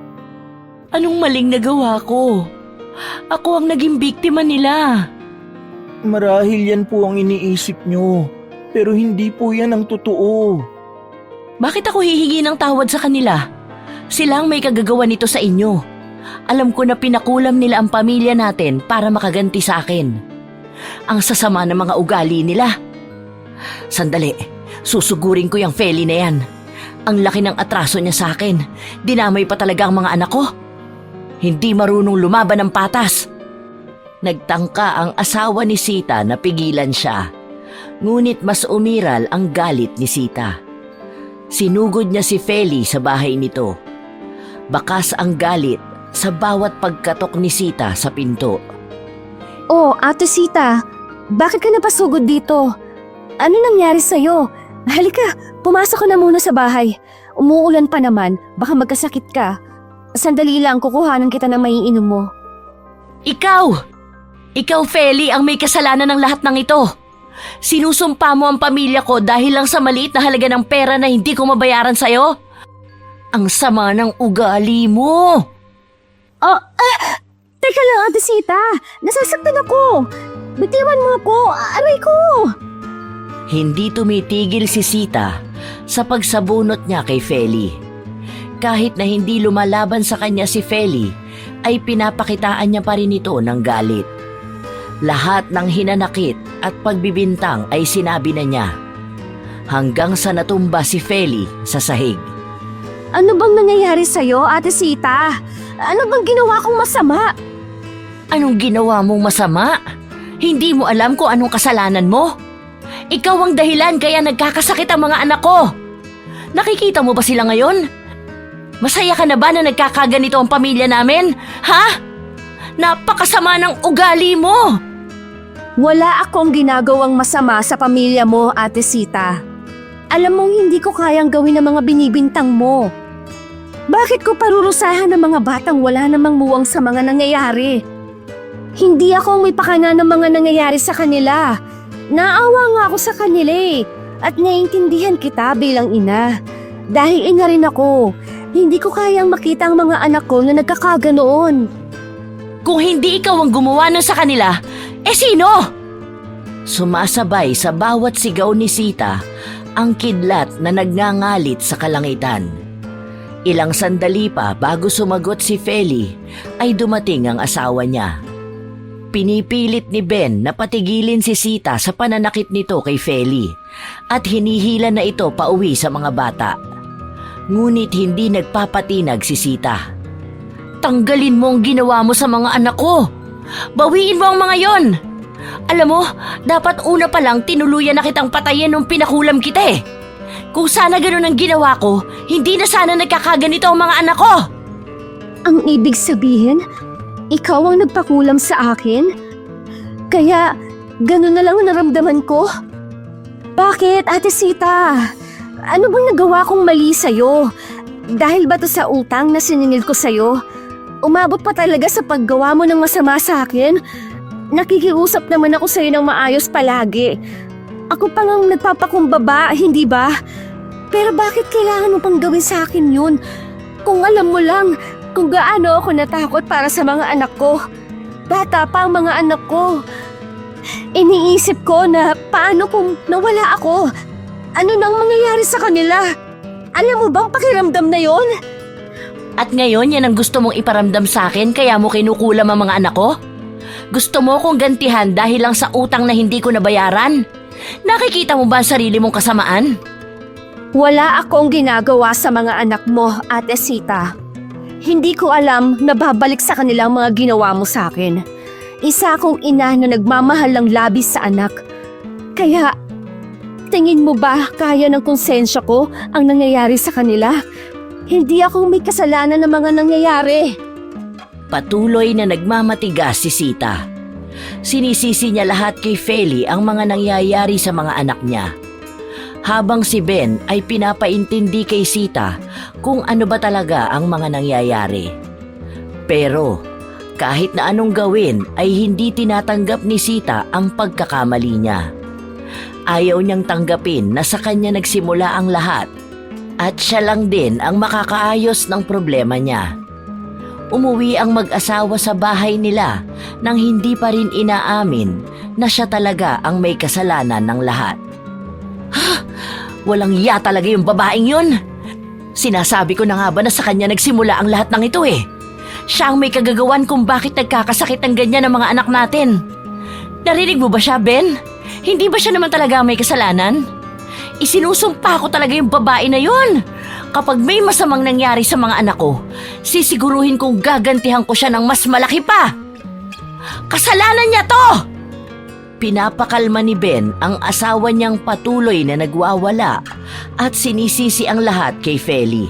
Anong maling nagawa ko? Ako ang naging biktima nila. Marahil yan po ang iniisip nyo. Pero hindi po yan ang totoo. Bakit ako hihingi ng tawad sa kanila? Sila ang may kagagawa nito sa inyo. Alam ko na pinakulam nila ang pamilya natin para makaganti sa akin. Ang sasama ng mga ugali nila. Sandali, susugurin ko yung Feli na yan. Ang laki ng atraso niya sa akin. Dinamay pa talaga ang mga anak ko. Hindi marunong lumaban ng patas. Nagtangka ang asawa ni Sita na pigilan siya. Ngunit mas umiral ang galit ni Sita. Sinugod niya si Feli sa bahay nito. Bakas ang galit sa bawat pagkatok ni Sita sa pinto. Oh, Ate Sita, bakit ka napasugod dito? Ano nangyari sa'yo? Halika, pumasok ka na muna sa bahay. Umuulan pa naman, baka magkasakit ka. Sandali lang, kukuhanan kita ng maiinom mo. Ikaw! Ikaw, Feli, ang may kasalanan ng lahat ng ito. Sinusumpa mo ang pamilya ko dahil lang sa maliit na halaga ng pera na hindi ko mabayaran sa'yo? Ang sama ng ugali mo! Teka lang, Ate Sita. Nasasaktan ako. Bitiwan mo ako. Aray ko. Hindi tumitigil si Sita sa pagsabunot niya kay Feli. Kahit na hindi lumalaban sa kanya si Feli, ay pinapakitaan niya pa rin ito ng galit. Lahat ng hinanakit at pagbibintang ay sinabi na niya, hanggang sa natumba si Feli sa sahig. Ano bang nangyayari sa'yo, Ate Sita? Ano bang ginawa kong masama? Anong ginawa mong masama? Hindi mo alam kung anong kasalanan mo? Ikaw ang dahilan kaya nagkakasakit ang mga anak ko. Nakikita mo ba sila ngayon? Masaya ka na ba na nagkakaganito ang pamilya namin? Ha? Napakasama ng ugali mo! Wala akong ginagawang masama sa pamilya mo, Ate Sita. Alam mong hindi ko kayang gawin ang mga binibintang mo. Bakit ko parurusahan ng mga batang wala namang muwang sa mga nangyayari? Hindi ako may pakana ng mga nangyayari sa kanila. Naawa nga ako sa kanila at naiintindihan kita bilang ina. Dahil ina rin ako, hindi ko kayang makita ang mga anak ko na nagkakaganoon. Kung hindi ikaw ang gumawa nun sa kanila, sino? Sumasabay sa bawat sigaw ni Sita ang kidlat na nagngangalit sa kalangitan. Ilang sandali pa bago sumagot si Feli ay dumating ang asawa niya. Pinipilit ni Ben na patigilin si Sita sa pananakit nito kay Feli at hinihila na ito pauwi sa mga bata. Ngunit hindi nagpapatinag si Sita. Tanggalin mo ang ginawa mo sa mga anak ko. Bawiin mo ang mga yon. Alam mo, dapat una pa lang tinuluyan na kitang patayin nung pinakulam kita eh. Kung sana ganun ang ginawa ko, hindi na sana nagkakaganito ang mga anak ko. Ang ibig sabihin, ikaw ang nagpakulam sa akin? Kaya, ganun na lang ang naramdaman ko? Bakit, Ate Sita? Ano bang nagawa kong mali sa'yo? Dahil ba to sa utang na siningil ko sa'yo? Umabot pa talaga sa paggawa mo ng masama sa akin? Nakikiusap naman ako sa'yo ng maayos palagi. Ako pa ngang nagpapakumbaba, hindi ba? Pero bakit kailangan mo pang gawin sa akin yun? Kung alam mo lang kung gaano ako natakot para sa mga anak ko. Bata pa ang mga anak ko. Iniisip ko na paano kung nawala ako? Ano nang mangyayari sa kanila? Alam mo bang pakiramdam na yon? At ngayon yan ang gusto mong iparamdam sa akin kaya mo kinukulam ang mga anak ko? Gusto mo kong gantihan dahil lang sa utang na hindi ko nabayaran? Nakikita mo ba ang sarili mong kasamaan? Wala akong ginagawa sa mga anak mo, Ate Sita. Hindi ko alam na babalik sa kanilang mga ginawa mo sa akin. Isa akong ina na nagmamahal ng labis sa anak. Kaya, tingin mo ba kaya ng konsensya ko ang nangyayari sa kanila? Hindi ako may kasalanan ng mga nangyayari. Patuloy na nagmamatigas si Sita. Sinisisi niya lahat kay Feli ang mga nangyayari sa mga anak niya. Habang si Ben ay pinapaintindi kay Sita kung ano ba talaga ang mga nangyayari. Pero kahit na anong gawin ay hindi tinatanggap ni Sita ang pagkakamali niya. Ayaw niyang tanggapin na sa kanya nagsimula ang lahat at siya lang din ang makakaayos ng problema niya. Umuwi ang mag-asawa sa bahay nila nang hindi pa rin inaamin na siya talaga ang may kasalanan ng lahat. Walang iya talaga yung babaeng yun. Sinasabi ko na nga ba na sa kanya nagsimula ang lahat ng ito eh. Siya ang may kagagawan kung bakit nagkakasakit ng ganyan ng mga anak natin. Narinig mo ba siya, Ben? Hindi ba siya naman talaga ang may kasalanan? Isinusumpa ko talaga yung babae na yun. Kapag may masamang nangyari sa mga anak ko, sisiguruhin kong gagantihan ko siya ng mas malaki pa. Kasalanan niya to! Pinapakalma ni Ben ang asawa niyang patuloy na nagwawala at sinisisi ang lahat kay Feli.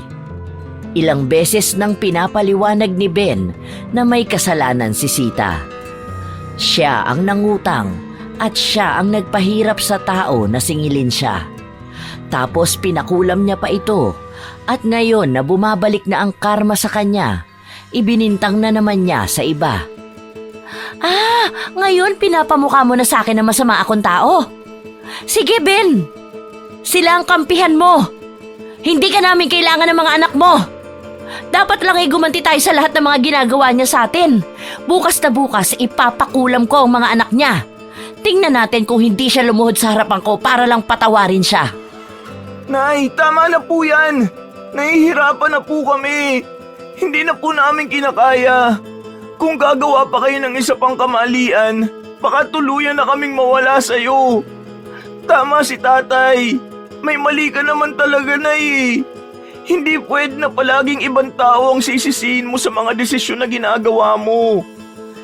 Ilang beses nang pinapaliwanag ni Ben na may kasalanan si Sita. Siya ang nangutang at siya ang nagpahirap sa tao na singilin siya. Tapos pinakulam niya pa ito at ngayon na bumabalik na ang karma sa kanya, ibinintang na naman niya sa iba. Ngayon pinapamukha mo na sa akin na masama akong tao. Sige, Ben. Sila ang kampihan mo. Hindi ka namin kailangan ng mga anak mo. Dapat lang ay gumanti tayo sa lahat ng mga ginagawa niya sa atin. Bukas na bukas, ipapakulam ko ang mga anak niya. Tingnan natin kung hindi siya lumuhod sa harapan ko para lang patawarin siya. Nay, tama na po yan. Nahihirapan na po kami. Hindi na po namin kinakaya. Kung gagawa pa kayo ng isa pang kamalian, baka tuluyan na kaming mawala sa'yo. Tama si tatay. May mali ka naman talaga, Nay. Hindi pwede na palaging ibang tao ang sisisihin mo sa mga desisyon na ginagawa mo.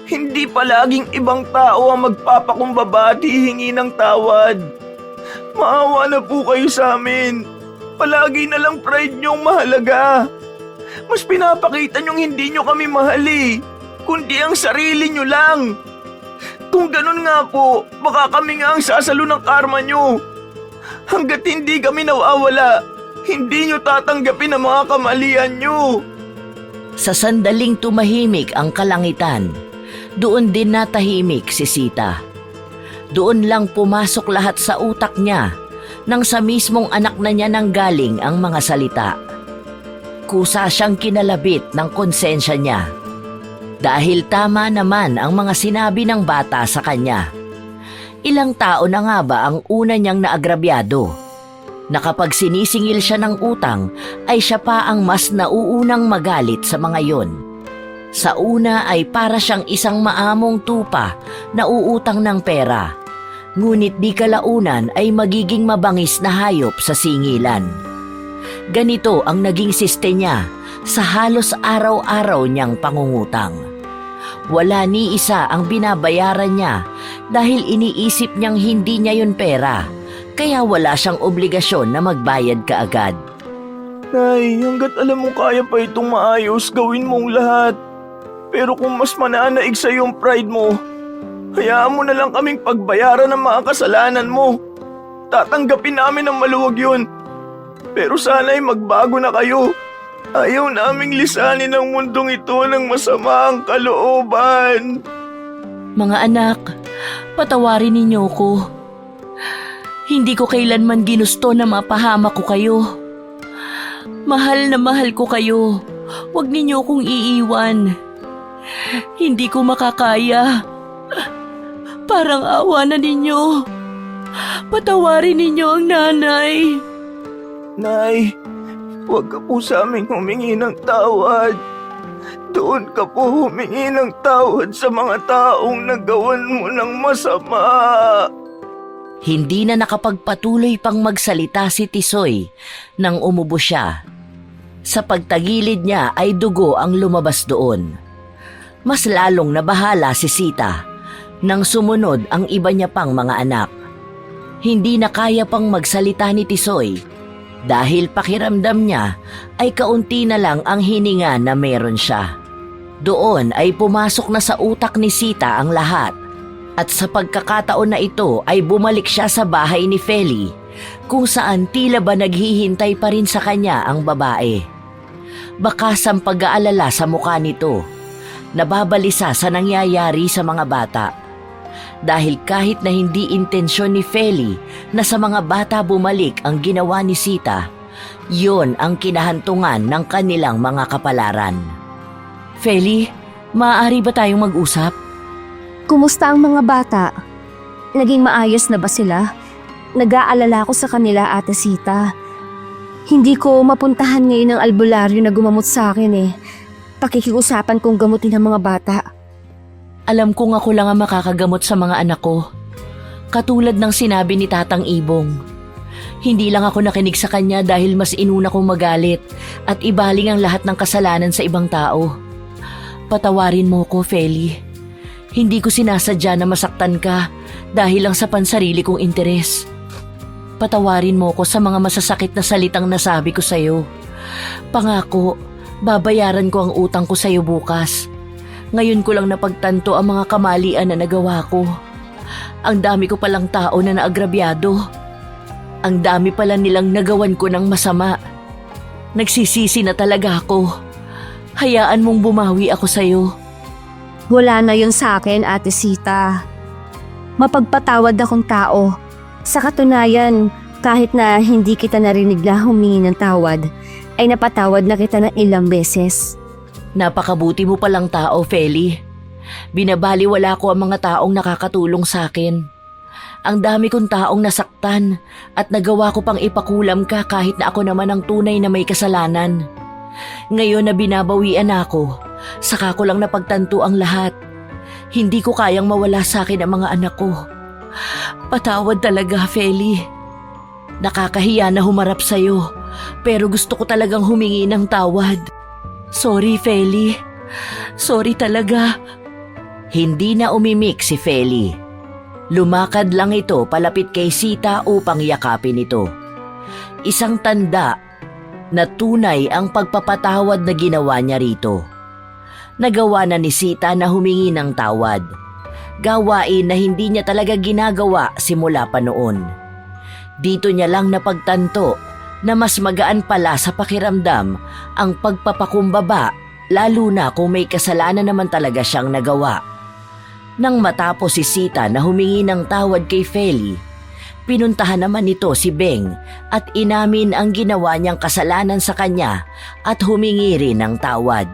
Hindi palaging ibang tao ang magpapakumbaba at hihingi ng tawad. Maawa na po kayo sa amin. Palagi na lang pride niyong mahalaga. Mas pinapakita niyong hindi niyo kami mahali, kundi ang sarili niyo lang. Kung ganun nga po, baka kami nga ang sasalo ng karma niyo. Hanggat hindi kami nawawala, hindi niyo tatanggapin ang mga kamalian niyo. Sa sandaling tumahimik ang kalangitan, doon din natahimik si Sita. Doon lang pumasok lahat sa utak niya nang sa mismong anak na niya nanggaling ang mga salita. Kusa siyang kinalabit ng konsensya niya. Dahil tama naman ang mga sinabi ng bata sa kanya. Ilang tao na nga ba ang una niyang naagrabyado? Na kapag sinisingil siya ng utang ay siya pa ang mas nauunang magalit sa mga yon. Sa una ay para siyang isang maamong tupa na uutang ng pera. Ngunit di kalaunan ay magiging mabangis na hayop sa singilan. Ganito ang naging siste niya sa halos araw-araw niyang pangungutang. Wala ni isa ang binabayaran niya dahil iniisip niyang hindi niya yun pera, kaya wala siyang obligasyon na magbayad kaagad. Nay, hanggat alam mo kaya pa itong maayos, gawin mong lahat. Pero kung mas mananaig sa iyong pride mo, hayaan mo na lang kaming pagbayaran ng mga kasalanan mo. Tatanggapin namin ng maluwag yun. Pero sana'y magbago na kayo. Ayaw naming lisanin ang mundong ito ng masamang kalooban. Mga anak, patawarin ninyo ko. Hindi ko kailanman ginusto na mapahama ko kayo. Mahal na mahal ko kayo. Huwag ninyo kong iiwan. Hindi ko makakaya. Parang awa na ninyo. Patawarin ninyo ang nanay. Nay, huwag ka po sa aming humingi ng tawad. Doon ka po humingi ng tawad sa mga taong nagawan mo ng masama. Hindi na nakapagpatuloy pang magsalita si Tisoy nang umubo siya. Sa pagtagilid niya ay dugo ang lumabas doon. Mas lalong nabahala si Sita nang sumunod ang iba niya pang mga anak. Hindi na kaya pang magsalita ni Tisoy dahil pakiramdam niya ay kaunti na lang ang hininga na meron siya. Doon ay pumasok na sa utak ni Sita ang lahat. At sa pagkakataon na ito ay bumalik siya sa bahay ni Feli kung saan tila ba naghihintay pa rin sa kanya ang babae. Bakas ang pag-aalala sa mukha nito, nababalisa sa nangyayari sa mga bata. Dahil kahit na hindi intensyon ni Feli na sa mga bata bumalik ang ginawa ni Sita, yon ang kinahantungan ng kanilang mga kapalaran. Feli, maaari ba tayong mag-usap? Kumusta ang mga bata? Naging maayos na ba sila? Nag-aalala ko sa kanila, Ate Sita. Hindi ko mapuntahan ngayon ang albularyo na gumamot sa akin eh. Pakikiusapan kong gamutin ang mga bata. Alam kong ako lang ang makakagamot sa mga anak ko. Katulad ng sinabi ni Tatang Ibong. Hindi lang ako nakinig sa kanya dahil mas inuna kong magalit at ibaling ang lahat ng kasalanan sa ibang tao. Patawarin mo ko, Feli. Hindi ko sinasadya na masaktan ka dahil lang sa pansarili kong interes. Patawarin mo ko sa mga masasakit na salitang nasabi ko sa'yo. Pangako, babayaran ko ang utang ko sa'yo bukas. Ngayon ko lang napagtanto ang mga kamalian na nagawa ko. Ang dami ko palang tao na naagrabyado. Ang dami pala nilang nagawan ko ng masama. Nagsisisi na talaga ako. Hayaan mong bumawi ako sa'yo. Wala na yun sa akin, Ate Sita. Mapagpatawad akong tao. Sa katunayan, kahit na hindi kita narinig na humingi ng tawad, ay napatawad na kita ng ilang beses. Napakabuti mo palang tao, Feli. Binabaliwala ko ang mga taong nakakatulong sa akin. Ang dami kong taong nasaktan at nagawa ko pang ipakulam ka kahit na ako naman ang tunay na may kasalanan. Ngayon na binabawian ako, Saka ko lang napagtanto ang lahat. Hindi ko kayang mawala sa akin ang mga anak ko. Patawad talaga, Feli. Nakakahiya na humarap sa'yo, pero gusto ko talagang humingi ng tawad. Sorry, Feli. Sorry talaga. Hindi na umimik si Feli. Lumakad lang ito palapit kay Sita upang yakapin ito. Isang tanda na tunay ang pagpapatawad na ginawa niya rito. Nagawa na ni Sita na humingi ng tawad. Gawain na hindi niya talaga ginagawa simula pa noon. Dito niya lang napagtanto na mas magaan pala sa pakiramdam ang pagpapakumbaba, lalo na kung may kasalanan naman talaga siyang nagawa. Nang matapos si Sita na humingi ng tawad kay Feli, pinuntahan naman nito si Beng at inamin ang ginawa niyang kasalanan sa kanya at humingi rin ng tawad.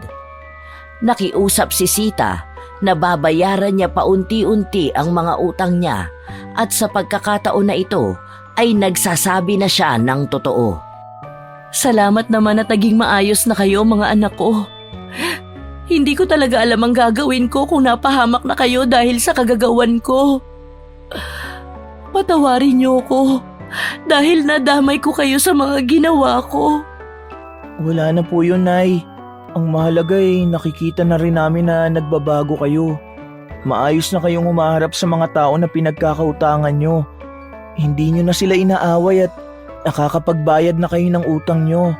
Nakiusap si Sita na babayaran niya paunti-unti ang mga utang niya at sa pagkakataon na ito ay nagsasabi na siya ng totoo. Salamat naman at naging maayos na kayo mga anak ko. Hindi ko talaga alam ang gagawin ko kung napahamak na kayo dahil sa kagagawan ko. Patawarin niyo ko dahil nadamay ko kayo sa mga ginawa ko. Wala na po yun, Nay. Ang mahalaga ay nakikita na rin namin na nagbabago kayo. Maayos na kayong humaharap sa mga tao na pinagkakautangan nyo. Hindi nyo na sila inaaway at nakakapagbayad na kayo ng utang nyo.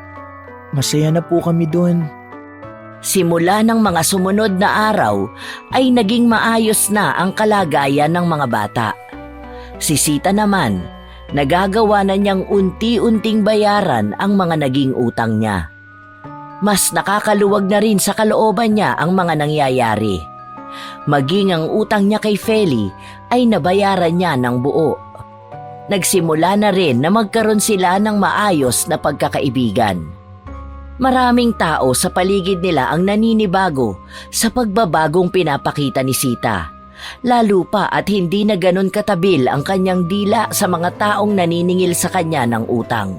Masaya na po kami dun. Simula ng mga sumunod na araw ay naging maayos na ang kalagayan ng mga bata. Si Sita naman, nagagawa na niyang unti-unting bayaran ang mga naging utang niya. Mas nakakaluwag na rin sa kalooban niya ang mga nangyayari. Maging ang utang niya kay Feli ay nabayaran niya ng buo. Nagsimula na rin na magkaroon sila ng maayos na pagkakaibigan. Maraming tao sa paligid nila ang naninibago sa pagbabagong pinapakita ni Sita. Lalo pa at hindi na ganon katabil ang kanyang dila sa mga taong naniningil sa kanya ng utang.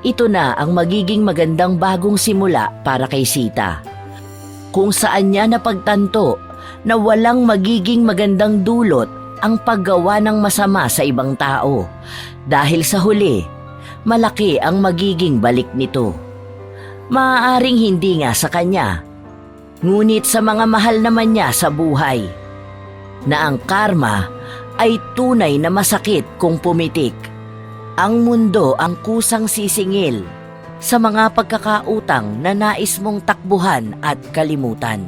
Ito na ang magiging magandang bagong simula para kay Sita. Kung saan niya napagtanto na walang magiging magandang dulot ang paggawa ng masama sa ibang tao dahil sa huli, malaki ang magiging balik nito. Maaaring hindi nga sa kanya, ngunit sa mga mahal naman niya sa buhay, na ang karma ay tunay na masakit kung pumitik. Ang mundo ang kusang sisingil sa mga pagkakautang na nais mong takbuhan at kalimutan.